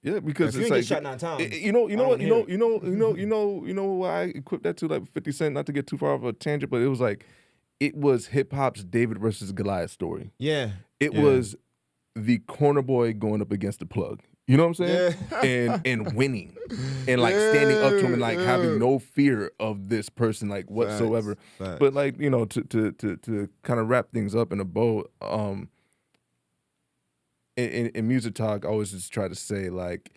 Yeah, because if you it's ain't like get shot 9 times. You know why I equipped that to like 50 Cent, not to get too far of a tangent, but it was hip hop's David versus Goliath story. Yeah. It was the corner boy going up against the plug. You know what I'm saying? Yeah. And winning. And like standing up to him and like Yeah. having no fear of this person like whatsoever. Facts. But like, you know, to kind of wrap things up in a bow, in music talk, I always just try to say like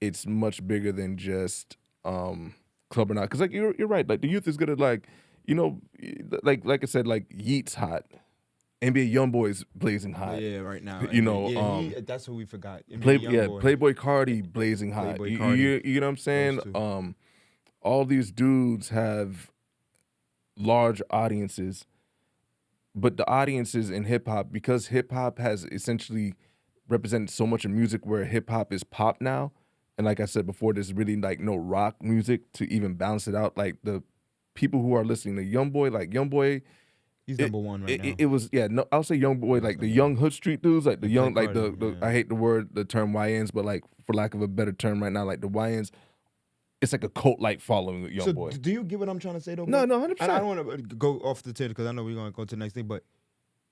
it's much bigger than just club or not. Cause like you're right. Like the youth is gonna like, you know, like I said, like Yeat's hot. NBA YoungBoy's blazing hot. Yeah, right now. You know, that's what we forgot. Playboy Cardi blazing hot. Playboy Cardi. You know what I'm saying? Those two. All these dudes have large audiences, but the audiences in hip hop, because hip hop has essentially represented so much of music where hip hop is pop now, and like I said before, there's really like no rock music to even balance it out. Like the people who are listening to YoungBoy, He's number one right now. It was I'll say YoungBoy, like the young hood street dudes, like the young, like the I hate the term YNs, but like for lack of a better term right now, like the YNs, it's like a cult like following with YoungBoy. So do you get what I'm trying to say though? No, bro? 100%. I don't want to go off the table because I know we're gonna go to the next thing, but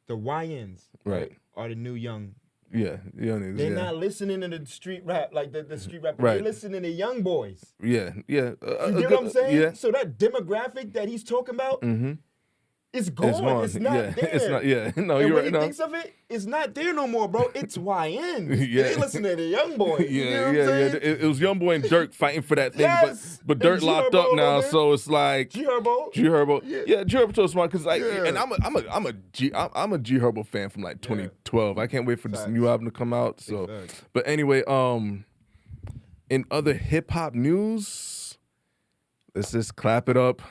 the YNs Right. are the new young. Yeah, young niggas. They're not listening to the street rap like the street rap. Right. They're listening to young boys. Yeah. You get what I'm saying? Yeah. So that demographic that he's talking about, it's gone. It's gone. It's not yeah. there. It's not. Yeah. No, And you're when right. he No. thinks of it, it's not there no more, bro. It's YN. Yeah. They listen to the young boy. Yeah, You know what I'm saying? It was YoungBoy and Dirk fighting for that thing, Yes! but Dirk And locked G-Herbo up now, over there. so it's like G Herbo. G Herbo. Yeah. Yeah, G Herbo so smart because like, Yeah. and I'm a G Herbo fan from like 2012. I can't wait for this Facts. new album to come out. So, Facts. but anyway, in other hip hop news, let's just clap it up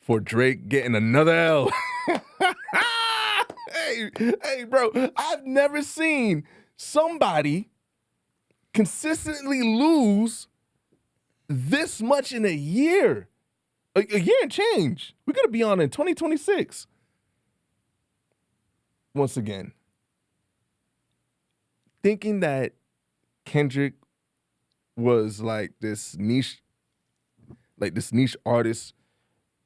for Drake getting another L. Hey, bro, I've never seen somebody consistently lose this much in a year. A year and change. We're going to be on in 2026. Once again, thinking that Kendrick was like this niche artist,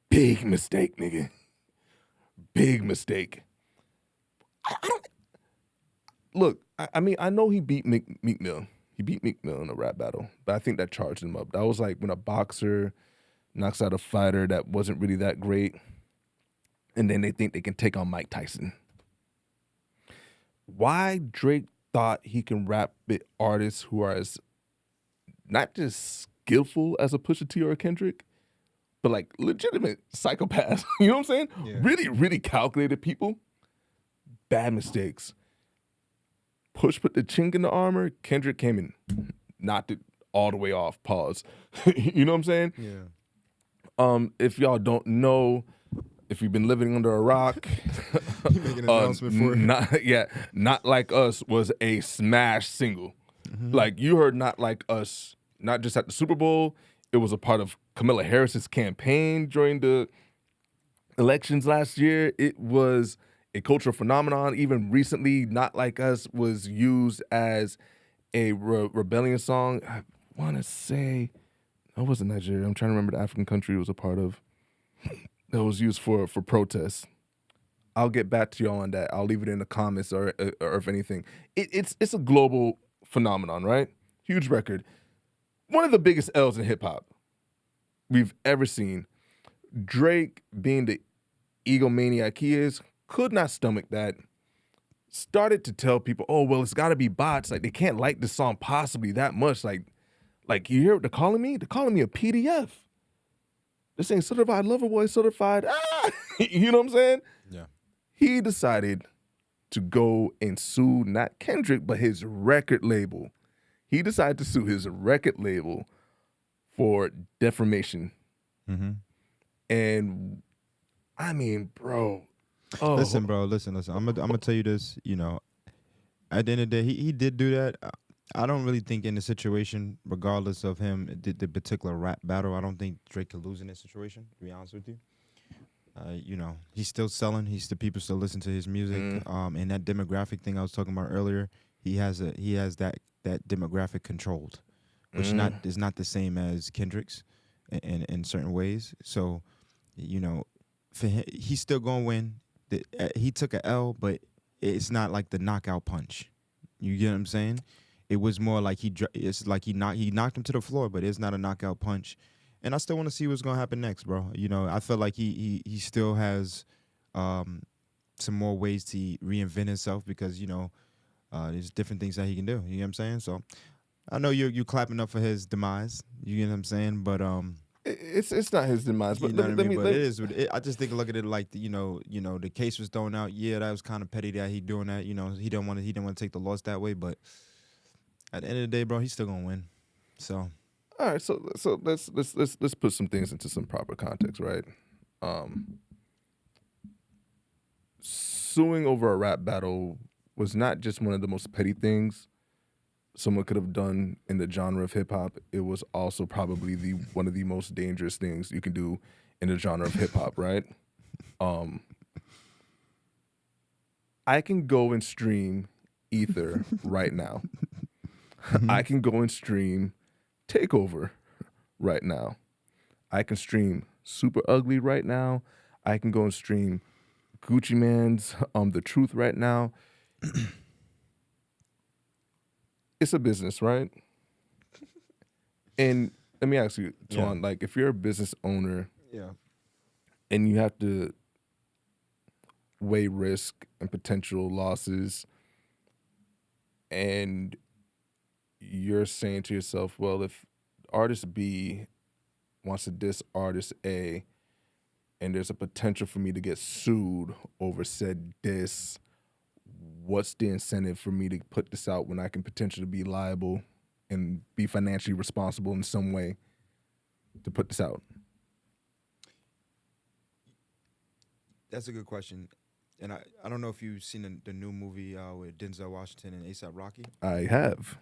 big mistake, nigga. Big mistake. I don't look. I mean, I know he beat Meek Mill. He beat Meek Mill in a rap battle, but I think that charged him up. That was like when a boxer knocks out a fighter that wasn't really that great, and then they think they can take on Mike Tyson. Why Drake thought he can rap with artists who are as not just skillful as a Pusha T or a Kendrick, but like legitimate psychopaths. You know what I'm saying? Yeah. Really, really calculated people. Bad mistakes. Push put the chink in the armor. Kendrick came in, knocked it all the way off. Pause. You know what I'm saying? Yeah. If y'all don't know, if you've been living under a rock, You make an announcement for it. Not Like Us was a smash single. Like you heard Not Like Us, not just at the Super Bowl. It was a part of Kamala Harris's campaign during the elections last year. It was a cultural phenomenon. Even recently, Not Like Us was used as a rebellion song. I want to say, it wasn't Nigeria. I'm trying to remember the African country it was a part of that was used for protests. I'll get back to y'all on that. I'll leave it in the comments or if anything. It's a global phenomenon, right? Huge record. One of the biggest L's in hip hop we've ever seen. Drake, being the egomaniac he is, could not stomach that. Started to tell people, oh, well, it's got to be bots. Like, they can't like this song possibly that much. Like you hear what they're calling me? They're calling me a PDF. They're saying certified lover boy, certified. You know what I'm saying? Yeah. He decided to go and sue not Kendrick, but his record label. He decided to sue his record label for defamation. Mm-hmm. And I mean, bro. Oh. Listen, bro. Listen. I'm gonna tell you this. You know, at the end of the day, he did do that. I don't really think in the situation, regardless of him, the particular rap battle, I don't think Drake could lose in this situation. To be honest with you, you know, he's still selling. The people still listen to his music. And that demographic thing I was talking about earlier, he has that demographic controlled, which is not the same as Kendrick's in certain ways. So, you know, for him, he's still gonna win. He took a L, but it's not like the knockout punch. You get what I'm saying? It was more like it's like he knocked him to the floor, but it's not a knockout punch. And I still want to see what's gonna happen next, bro. You know, I feel like he still has some more ways to reinvent himself because there's different things that he can do. You know what I'm saying? So I know you're clapping up for his demise. You get what I'm saying? But it's not his demise. But you know let what me, I mean? let But me, it is. I just think look at it like the case was thrown out. Yeah, that was kind of petty that he doing that. You know, he didn't want to take the loss that way. But at the end of the day, bro, he's still gonna win. So all right, so let's put some things into some proper context, right? Suing over a rap battle was not just one of the most petty things someone could have done in the genre of hip hop. It was also probably one of the most dangerous things you can do in the genre of hip hop, right? I can go and stream Ether right now. I can go and stream Takeover right now. I can stream Super Ugly right now. I can go and stream Gucci Man's The Truth right now. It's a business, right? And let me ask you, Twan, like if you're a business owner and you have to weigh risk and potential losses and you're saying to yourself, well, if artist B wants to diss artist A and there's a potential for me to get sued over said diss, what's the incentive for me to put this out when I can potentially be liable and be financially responsible in some way to put this out? that's a good question. And I don't know if you've seen the new movie with Denzel Washington and A$AP Rocky. I have.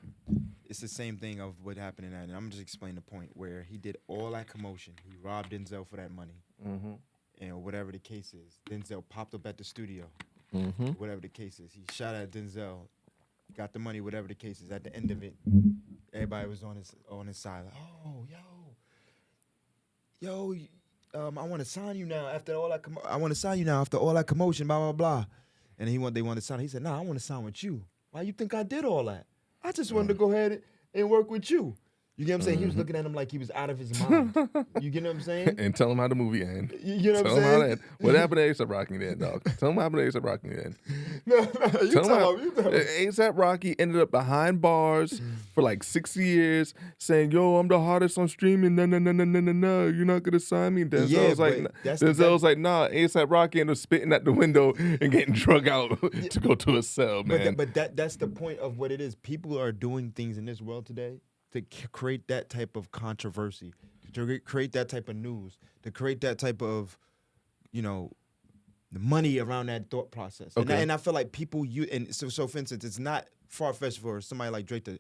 It's the same thing of what happened in that. And I'm just explaining the point where he did all that commotion. He robbed Denzel for that money. Mm-hmm. And whatever the case is, Denzel popped up at the studio. Mm-hmm. Whatever the case is. He shot at Denzel, got the money, whatever the case is. At the end of it, everybody was on his side. Like, oh, yo, I want to sign you now after all that. I want to sign you now after all that commotion. Blah blah blah. And they wanted to sign. He said, "Nah, I want to sign with you. Why you think I did all that? I just wanted to go ahead and work with you." You get what I'm saying? He was looking at him like he was out of his mind. You get what I'm saying? And tell him how the movie ended. You know what I'm Tell him how saying? that. What happened to A$AP Rocky then, dog? Tell him what happened to A$AP Rocky then. No, you tell him. A$AP Rocky ended up behind bars for like 6 years saying, yo, I'm the hottest on streaming. No, you're not going to sign me. Denzel's like, nah. A$AP Rocky ended up spitting at the window and getting drug out to go to a cell, man. But that's the point of what it is. People are doing things in this world today to create that type of controversy, to create that type of news, to create that type of, the money around that thought process. Okay. And I feel like people so for instance, it's not far-fetched for somebody like Drake to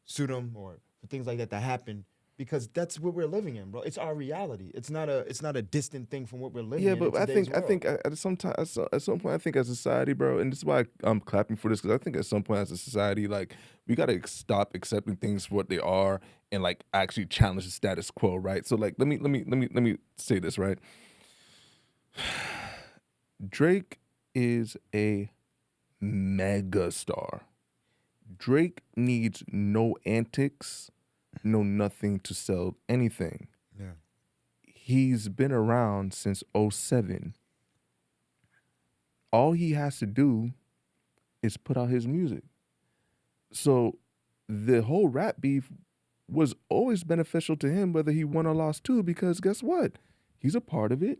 sue them or for things like that to happen because that's what we're living in, bro. It's our reality. It's not a distant thing from what we're living in. Yeah, but I think at some point, I think as a society, bro, and this is why I'm clapping for this because I think at some point as a society, like we gotta stop accepting things for what they are and like actually challenge the status quo, right? So like, let me say this, right? Drake is a mega star. Drake needs no antics, no nothing to sell anything. Yeah. He's been around since 2007. All he has to do is put out his music. So the whole rap beef was always beneficial to him, whether he won or lost too, because guess what? He's a part of it.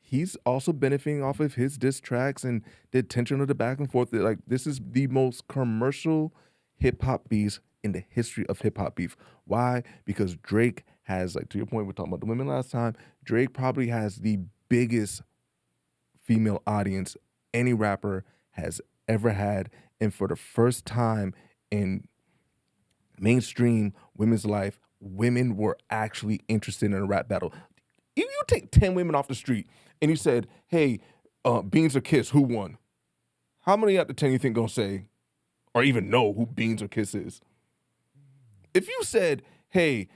He's also benefiting off of his diss tracks and the attention of the back and forth. Like, this is the most commercial hip-hop beef in the history of hip-hop beef. Why? Because Drake has, like, to your point, we were talking about the women last time, Drake probably has the biggest female audience any rapper has ever had. And for the first time in mainstream women's life, women were actually interested in a rap battle. If you take 10 women off the street and you said, hey, Beans or Kiss, who won? How many out of 10 you think gonna say or even know who Beans or Kiss is? If you said, hey,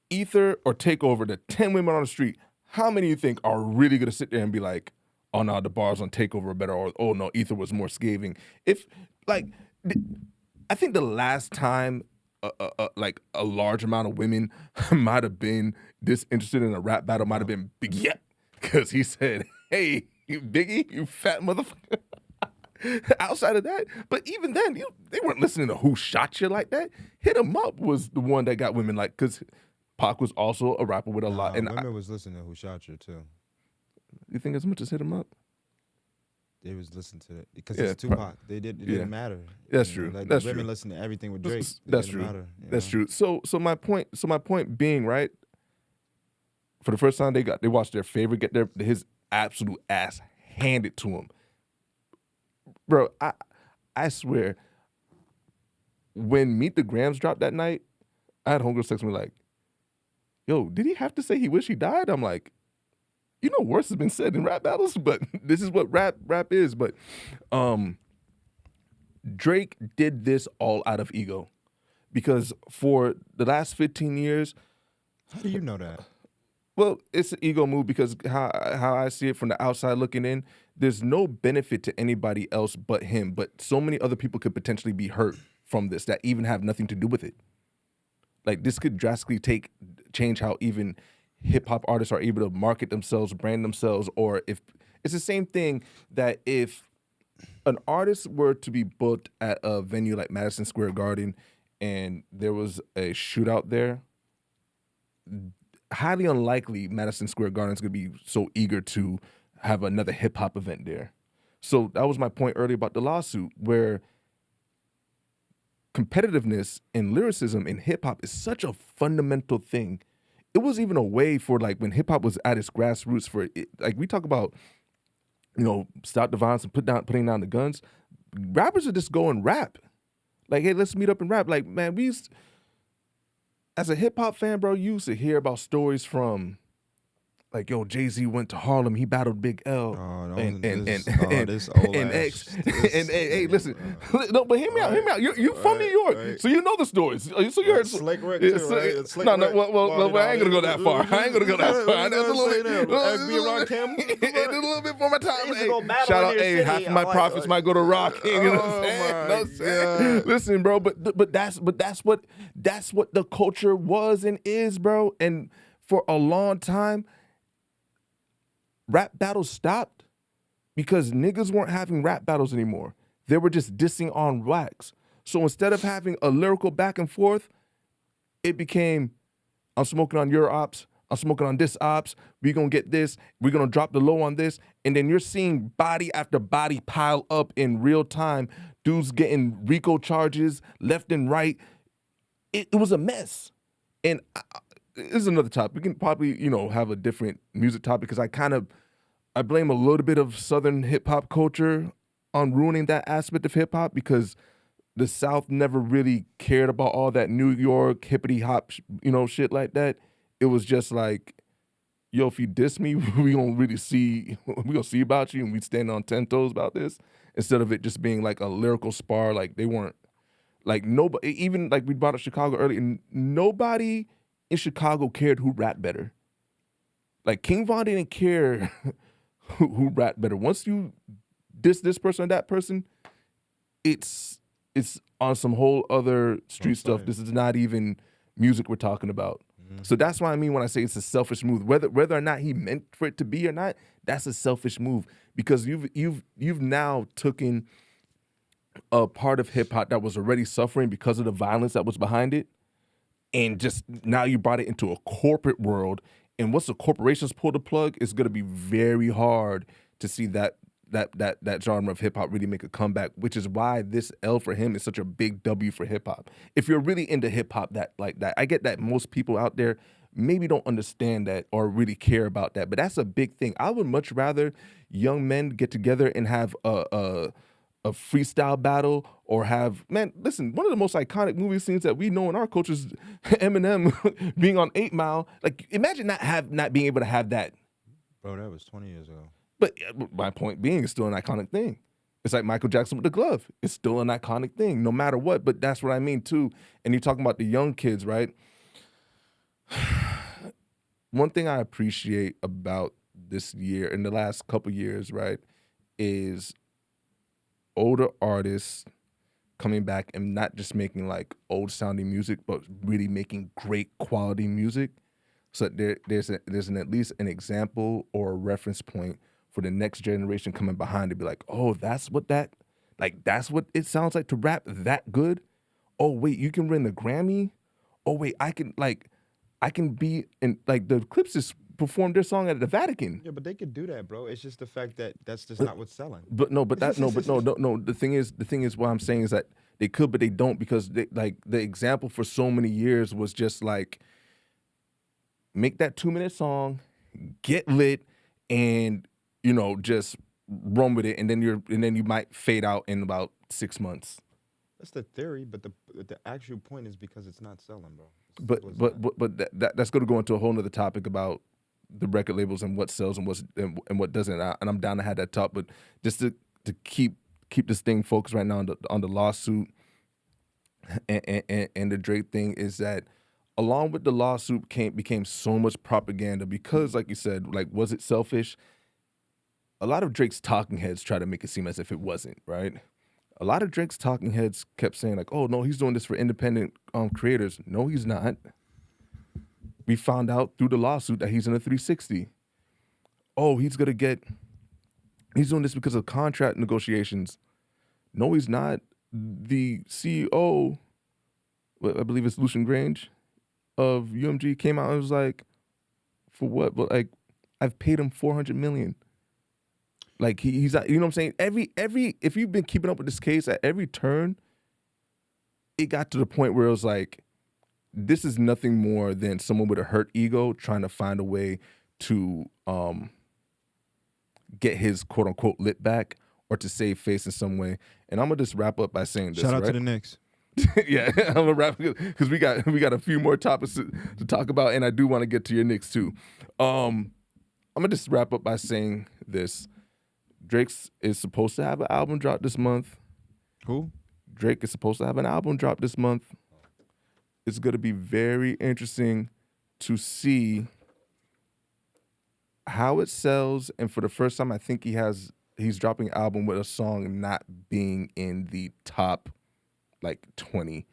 Ether or Takeover to 10 women on the street, how many you think are really gonna sit there and be like, oh no, the bars on Takeover are better, or oh no, Ether was more scathing. If like, I think the last time like a large amount of women might have been disinterested in a rap battle might have been Biggie, yeah, because he said, "Hey, you Biggie, you fat motherfucker." Outside of that, but even then, they weren't listening to Who Shot You like that. Hit 'Em Up was the one that got women like, because Pac was also a rapper with a lot. And women was listening to Who Shot You too. You think as much as Hit 'Em Up? They was listening to it because it's Tupac. It didn't matter. That's true. Like That's women true. listen to everything with Drake. That's true. That's true. So my point being, right? For the first time, they watched their favorite get his absolute ass handed to him. Bro, I swear, when Meet the Grams dropped that night, I had homegirls text me like, "Yo, did he have to say he wish he died?" I'm like, you know, worse has been said in rap battles, but this is what rap is. But Drake did this all out of ego, because for the last 15 years, how do you know that? Well, it's an ego move, because how I see it from the outside looking in, there's no benefit to anybody else but him. But so many other people could potentially be hurt from this that even have nothing to do with it. Like, this could drastically change how even hip hop artists are able to market themselves, brand themselves, or if it's the same thing that if an artist were to be booked at a venue like Madison Square Garden and there was a shootout there, highly unlikely Madison Square Garden is going to be so eager to have another hip hop event there. So that was my point earlier about the lawsuit, where competitiveness and lyricism in hip hop is such a fundamental thing. It was even a way for, like, when hip hop was at its grassroots, for it, like, we talk about, you know, stop the violence and putting down the guns. Rappers would just go and rap. Like, hey, let's meet up and rap. Like, man, as a hip hop fan, bro, you used to hear about stories from, like, yo, Jay-Z went to Harlem, he battled Big L and X. And hey, listen, no, but hear me out. You from New York, right. So you know the stories. So you heard Slick Rick too, right? No, well, I ain't gonna go that far. That's a little bit. It's a little bit for my time. Hey, shout out, hey, half of my profits might go to Rock. You know what I'm saying? Listen, bro, but that's what the culture was and is, bro. And for a long time, rap battles stopped because niggas weren't having rap battles anymore. They were just dissing on wax. So instead of having a lyrical back and forth, it became, I'm smoking on your ops, I'm smoking on this ops, we're gonna get this, we're gonna drop the low on this, and then you're seeing body after body pile up in real time, dudes getting RICO charges left and right. It was a mess. And this is another topic. We can probably, have a different music topic, because I blame a little bit of Southern hip hop culture on ruining that aspect of hip hop, because the South never really cared about all that New York hippity hop, shit like that. It was just like, yo, if you diss me, we gonna see about you, and we stand on 10 toes about this, instead of it just being like a lyrical spar. Like, they weren't, like, nobody, even like we brought up Chicago earlier, and nobody in Chicago cared who rapped better. Like, King Von didn't care who rapped better. Once you diss this person or that person, it's on some whole other street stuff. This is not even music we're talking about. Mm-hmm. So that's what I mean when I say it's a selfish move. Whether or not he meant for it to be or not, that's a selfish move, because you've now taken a part of hip hop that was already suffering because of the violence that was behind it, and just now you brought it into a corporate world. And once the corporations pull the plug, it's gonna be very hard to see that genre of hip hop really make a comeback. Which is why this L for him is such a big W for hip hop. If you're really into hip hop that, I get that most people out there maybe don't understand that or really care about that, but that's a big thing. I would much rather young men get together and have a freestyle battle, or have, man, listen, one of the most iconic movie scenes that we know in our culture is Eminem being on 8 Mile. Like, imagine not being able to have that. Bro, that was 20 years ago. But my point being, it's still an iconic thing. It's like Michael Jackson with the glove. It's still an iconic thing, no matter what. But that's what I mean, too. And you're talking about the young kids, right? One thing I appreciate about this year, in the last couple years, right, is older artists coming back and not just making like old sounding music, but really making great quality music. So there's at least an example or a reference point for the next generation coming behind to be like, oh, that's what it sounds like to rap that good. Oh wait, you can win the Grammy. Oh wait, I can be in, like, the Clips just performed their song at the Vatican. Yeah, but they could do that, bro. It's just the fact that that's just not what's selling. No. The thing is, what I'm saying is that they could, but they don't, because like the example for so many years was just like, make that 2-minute song, get lit, and just run with it, and then you might fade out in about 6 months. That's the theory, but the actual point is because it's not selling, bro. But that's going to go into a whole nother topic about the record labels and what sells and what doesn't. And I'm down to have that talk, but just to keep this thing focused right now on the lawsuit and the Drake thing, is that along with the lawsuit became so much propaganda because, like you said, like, was it selfish? A lot of Drake's talking heads try to make it seem as if it wasn't, right? A lot of Drake's talking heads kept saying like, oh no, he's doing this for independent creators. No, he's not. We found out through the lawsuit that he's in a 360. Oh, he's doing this because of contract negotiations. No, he's not. The CEO, I believe it's Lucian Grange, of UMG, came out and was like, for what? But like, I've paid him $400 million. Like, he's not, you know what I'm saying? Every if you've been keeping up with this case, at every turn, it got to the point where it was like, this is nothing more than someone with a hurt ego trying to find a way to get his quote unquote lit back or to save face in some way. And I'm gonna just wrap up by saying this. Shout out right? to the Knicks. Yeah, I'm gonna wrap because we got a few more topics to talk about, and I do want to get to your Knicks too. I'm gonna just wrap up by saying this. Drake is supposed to have an album drop this month. Who? Drake is supposed to have an album drop this month. It's going to be very interesting to see how it sells. And for the first time, I think he's dropping an album with a song not being in the top, like, 20.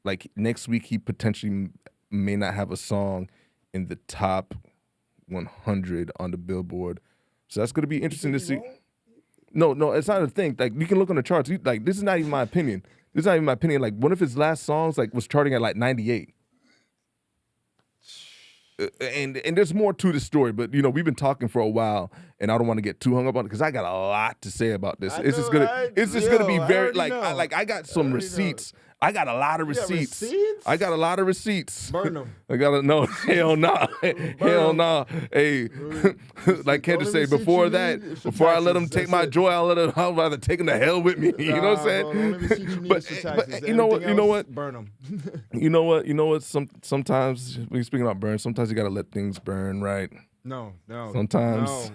Like, next week, he potentially may not have a song in the top 100 on the Billboard. So that's going to be interesting to see. No, it's not a thing. Like, you can look on the charts. Like, this is not even my opinion. This is not even my opinion. Like, one of his last songs, like, was charting at like 98. And there's more to the story, but we've been talking for a while, and I don't want to get too hung up on it because I got a lot to say about this. It's just gonna be very like I got some receipts. I got a lot of receipts. I got a lot of receipts. Burn them. Hell nah. Hell nah. Hey, like Kendra say, before I let them take my joy, I'll rather take them to hell with me. You know what I'm saying? But you know what? Burn them. You know what? Sometimes when you're speaking about burn, sometimes you gotta let things burn, right? No. Sometimes.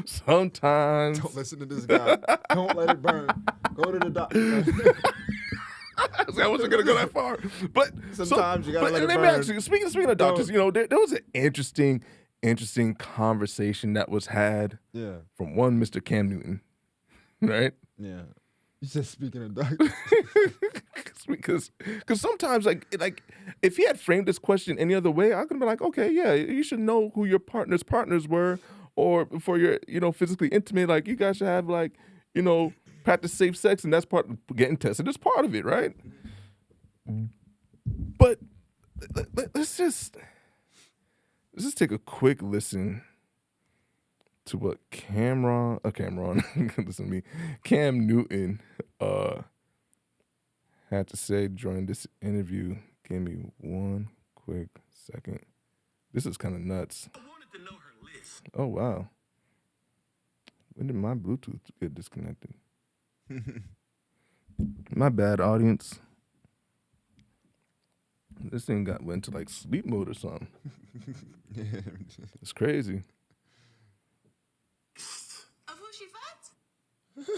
Sometimes. Don't listen to this guy. Don't let it burn. Go to the doctor. I wasn't gonna go that far, but sometimes you gotta let it burn. Actually, speaking of doctors, there was an interesting conversation that was had. Yeah. From one Mr. Cam Newton, right? Yeah. You said speaking of doctors. because sometimes like if he had framed this question any other way, I could have been like, okay, yeah, you should know who your partners were, or before you're physically intimate, like you guys should have practice safe sex, and that's part of getting tested. That's part of it, right? But let's just take a quick listen to what Cam Newton had to say during this interview. Give me one quick second. This is kind of nuts. I wanted to know her list. Oh wow. When did my Bluetooth get disconnected? My bad, audience. This thing went to like sleep mode or something. It's crazy. Of who she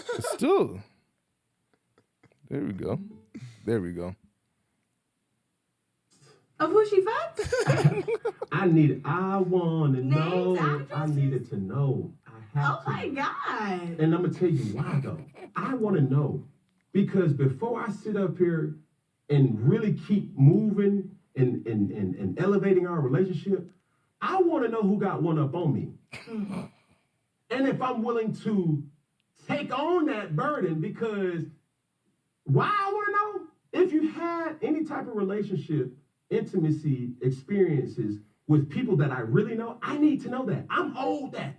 fucked? Still. There we go. Of who she fucked? I want to Names, know. I addresses? needed to know. I have Oh to. my God. And I'm going to tell you why, though. I want to know. Because before I sit up here and really keep moving and elevating our relationship, I want to know who got one up on me. And if I'm willing to take on that burden, because why I want to know? If you had any type of relationship, intimacy, experiences with people that I really know, I need to know that. I'm owed that.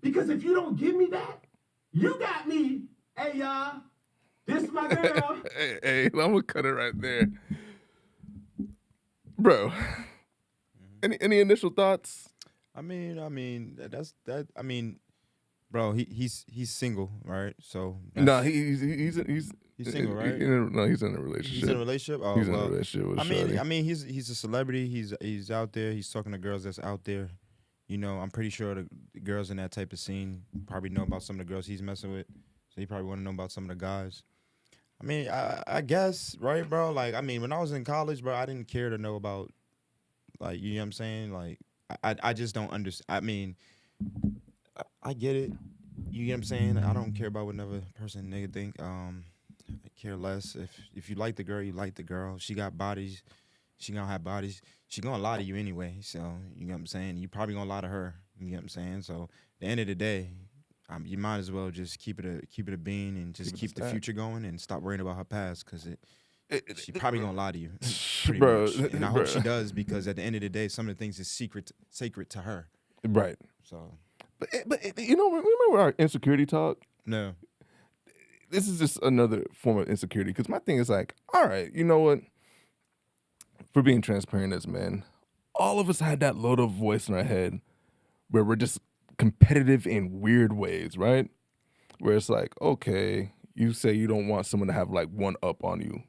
Because if you don't give me that, you got me. Hey, y'all, this is my girl. Hey, I'm gonna cut it right there, bro. Any initial thoughts? I mean, that's that. I mean, bro, he's single, right? So No, that's- he's single, right? No, he's in a relationship. He's in a relationship. Oh, He's in well, a relationship with I shorty. mean, he's a celebrity. He's out there. He's talking to girls that's out there. You know, I'm pretty sure the girls in that type of scene probably know about some of the girls he's messing with. So he probably want to know about some of the guys. I mean, I guess, right, bro? Like, I mean, when I was in college, bro, I didn't care to know about, like, you know what I'm saying? Like, I just don't understand. I mean, I get it. You get what I'm saying? I don't care about what another person nigga think. I care less. If you like the girl, you like the girl. She got bodies. She gonna have bodies. She gonna lie to you anyway. So you know what I'm saying? You probably gonna lie to her. You know what I'm saying? So at the end of the day, you might as well just keep it a bean and just keep the future going and stop worrying about her past, because she probably gonna lie to you, pretty Bro, much. And I hope she bro. does, because at the end of the day, some of the things is sacred to her. Right. So But you know, remember our insecurity talk? no. This is just another form of insecurity, because my thing is like, all right, you know what? For being transparent as men, all of us had that little voice in our head where we're just competitive in weird ways, right? Where it's like, okay, you say you don't want someone to have like one up on you,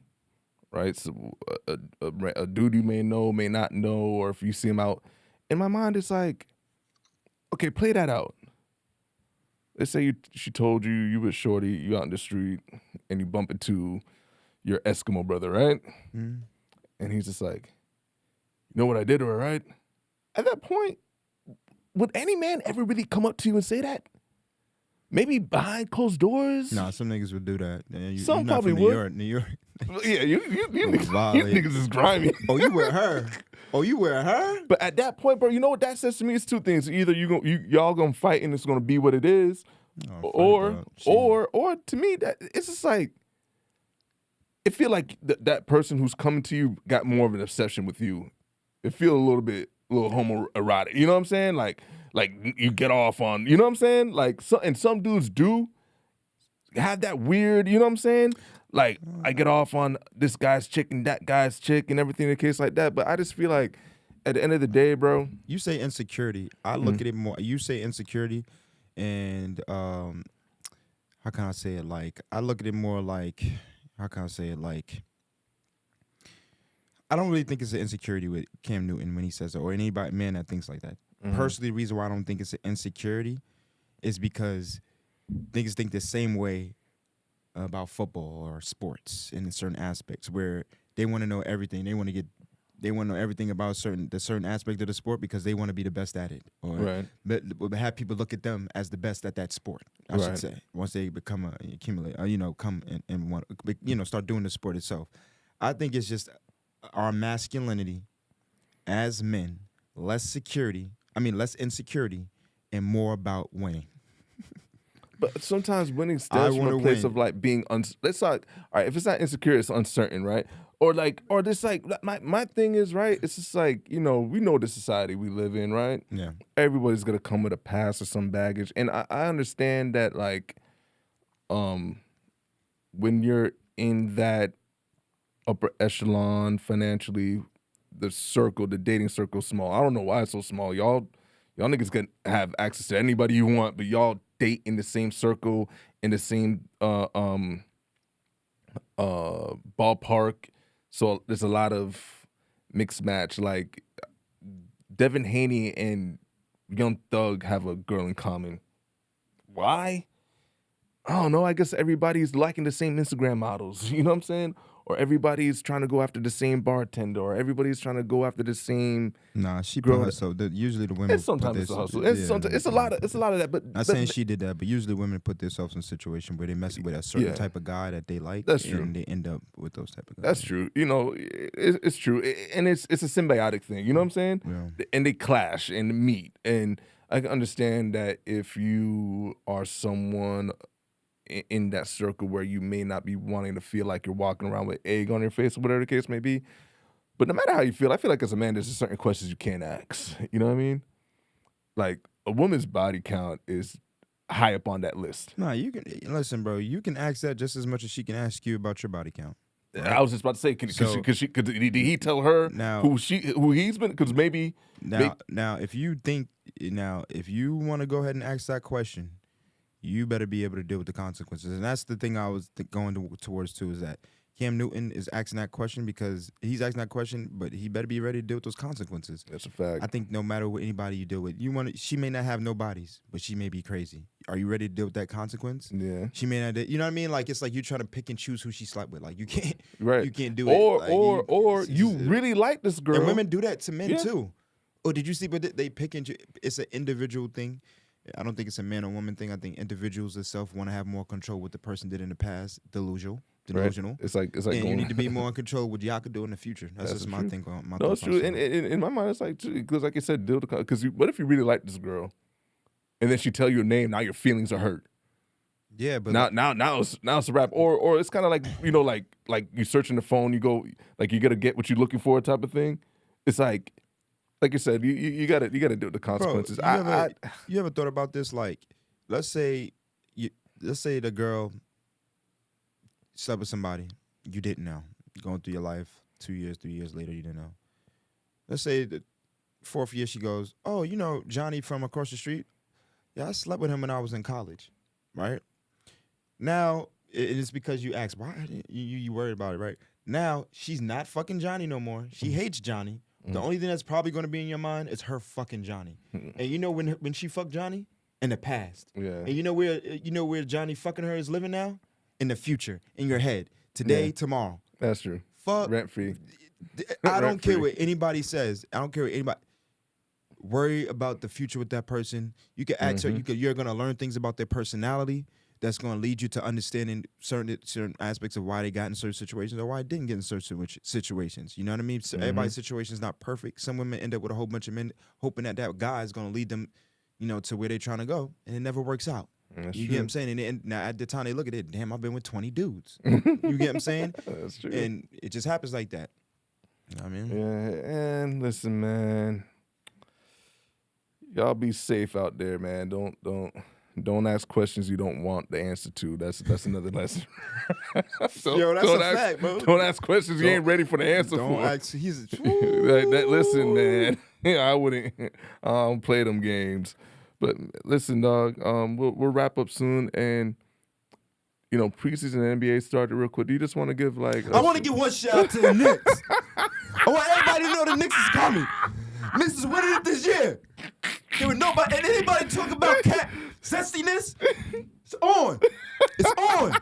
right? So a dude you may know, may not know, or if you see him out. In my mind, it's like, okay, play that out. Let's say she told you with shorty, you out in the street, and you bump into your Eskimo brother, right? Mm. And he's just like, you know what I did to her, right? At that point, would any man ever really come up to you and say that? Maybe behind closed doors? Nah, some niggas would do that. Yeah, Some you're not probably from would. New York. Yeah, you niggas, violate. you niggas is grimy. Oh, you with her? Oh, you with her? But at that point, bro, you know what that says to me? It's two things. Either y'all gonna fight and it's gonna be what it is, or to me that it's just like, it feel like that person who's coming to you got more of an obsession with you. It feel a little homoerotic. You know what I'm saying? Like you get off on. You know what I'm saying? Like some dudes do have that weird. You know what I'm saying? Like, I get off on this guy's chick and that guy's chick and everything in the case like that. But I just feel like at the end of the day, bro. You say insecurity. I look at it more. You say insecurity, and how can I say it? Like, I look at it more like, how can I say it? Like, I don't really think it's an insecurity with Cam Newton when he says it, or anybody man that thinks like that. Personally, the reason why I don't think it's an insecurity is because niggas think the same way about football or sports in certain aspects, where they want to know everything. They want to know everything about the certain aspect of the sport because they want to be the best at it. Or Right. But have people look at them as the best at that sport, I should say. Once they become come and want, start doing the sport itself. I think it's just our masculinity as men, less insecurity, and more about winning. But sometimes winning stems from a place of like being it's like, all right, if it's not insecure, it's uncertain, right? Or this like my thing is, right, it's just like, we know the society we live in, right? Yeah. Everybody's gonna come with a past or some baggage. And I understand that, like, when you're in that upper echelon financially, the dating circle small. I don't know why it's so small. Y'all niggas can have access to anybody you want, but y'all date in the same circle, in the same ballpark. So there's a lot of mixed match. Like, Devin Haney and Young Thug have a girl in common. Why? I don't know. I guess everybody's liking the same Instagram models. You know what I'm saying? or everybody's trying to go after the same bartender, or everybody's trying to go after the same. Nah, she Girl, put herself. Usually the women. It's sometimes put it's a themselves- hustle. It's yeah, sometimes it's a lot of that. But Not saying she did that, but usually women put themselves in a situation where they mess with a certain Yeah. type of guy that they like. That's and true. they end up with those type of guys. That's true. You know, it's true, and it's a symbiotic thing. You know what I'm saying? Yeah. And they clash and meet, and I can understand that if you are someone in that circle where you may not be wanting to feel like you're walking around with egg on your face or whatever the case may be. But no matter how you feel, I feel like as a man, there's certain questions you can't ask. You know what I mean? Like a woman's body count is high up on that list. Nah, you can listen, bro. You can ask that just as much as she can ask you about your body count. I was just about to say, did he tell her Now- who he's been? Because maybe Now, if you want to go ahead and ask that question, you better be able to deal with the consequences. And that's the thing I was going towards too, is that Cam Newton is asking that question because he's asking that question, but he better be ready to deal with those consequences. that's a fact. I think no matter what anybody you deal with, she may not have no bodies, but she may be crazy. Are you ready to deal with that consequence? Yeah. She may not. You know what I mean? Like it's like you're trying to pick and choose who she slept with. Like you can't. Right. You can't do it. Like, Or you really like this girl. and women do that to men Yeah. too. Oh, did you see? But they pick and it's an individual thing. I don't think it's a man or woman thing. I think individuals themselves want to have more control what the person did in the past. Delusional. Right? It's like And going, you need to be more in control of what y'all could do in the future. That's just my true. thing. My No, it's thoughts on true. it. And in my mind, it's like because like you said, because what if you really like this girl, and then she tell you a name, now your feelings are hurt. Yeah, but Now it's a wrap. Or it's kind of like like you searching the phone, you go like you gotta get what you're looking for type of thing. It's like you said, you gotta deal with the consequences. Bro, you ever thought about this? Like, let's say the girl slept with somebody you didn't know, going through your life 2 years, 3 years later, you didn't know. Let's say the 4th year she goes, oh, you know Johnny from across the street? Yeah, I slept with him when I was in college, right? Now it is because you asked why you worried about it, right? Now she's not fucking Johnny no more. She hates Johnny. The only thing that's probably going to be in your mind is her fucking Johnny. And you know when she fucked Johnny? In the past. Yeah. And you know where Johnny fucking her is living now? In the future. In your head. Today, tomorrow. That's true. Fuck. Rent free. I don't care Rent-free. what anybody says. I don't care what anybody. Worry about the future with that person. You can ask her. You're going to learn things about their personality that's going to lead you to understanding certain aspects of why they got in certain situations or why they didn't get in certain situations. You know what I mean? So everybody's situation is not perfect. Some women end up with a whole bunch of men hoping that guy is going to lead them, to where they're trying to go, and it never works out. That's You true. get what I'm saying? And now at the time they look at it, damn, I've been with 20 dudes. You get what I'm saying? That's true. And it just happens like that. You know what I mean? Yeah, and listen, man. Y'all be safe out there, man. Don't ask questions you don't want the answer to. That's another lesson. Yo, that's a fact, bro. Don't ask questions you ain't ready for the answer Don't for. ask. Listen, man. I wouldn't. I don't play them games. But listen, dog. We'll wrap up soon, and preseason and NBA started real quick. Do you just want to give I want to give one shout out to the Knicks. I want everybody to know the Knicks is coming. Knicks is winning it this year. There was nobody, and anybody talk about cat zestiness, it's on. It's on.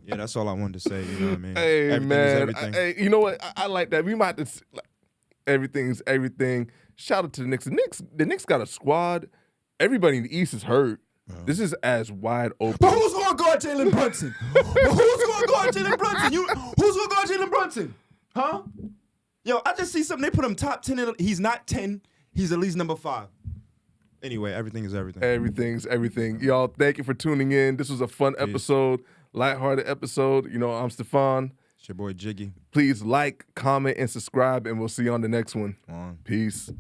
Yeah, that's all I wanted to say. You know what I mean? Hey, Everything man. is everything. Hey, you know what? I like that. We might have to. Everything's everything. Shout out to the Knicks. The Knicks got a squad. Everybody in the East is hurt. This is as wide open. But who's going to guard Jalen Brunson? Who's going to guard Jalen Brunson? Who's going to guard Jalen Brunson? Huh? Yo, I just see something. They put him top 10. He's not 10. He's at least number 5. Anyway, everything is everything. Everything's everything. Y'all, thank you for tuning in. This was a fun episode, lighthearted episode. I'm Stephon. It's your boy Jiggy. Please like, comment, and subscribe, and we'll see you on the next one. On. Peace.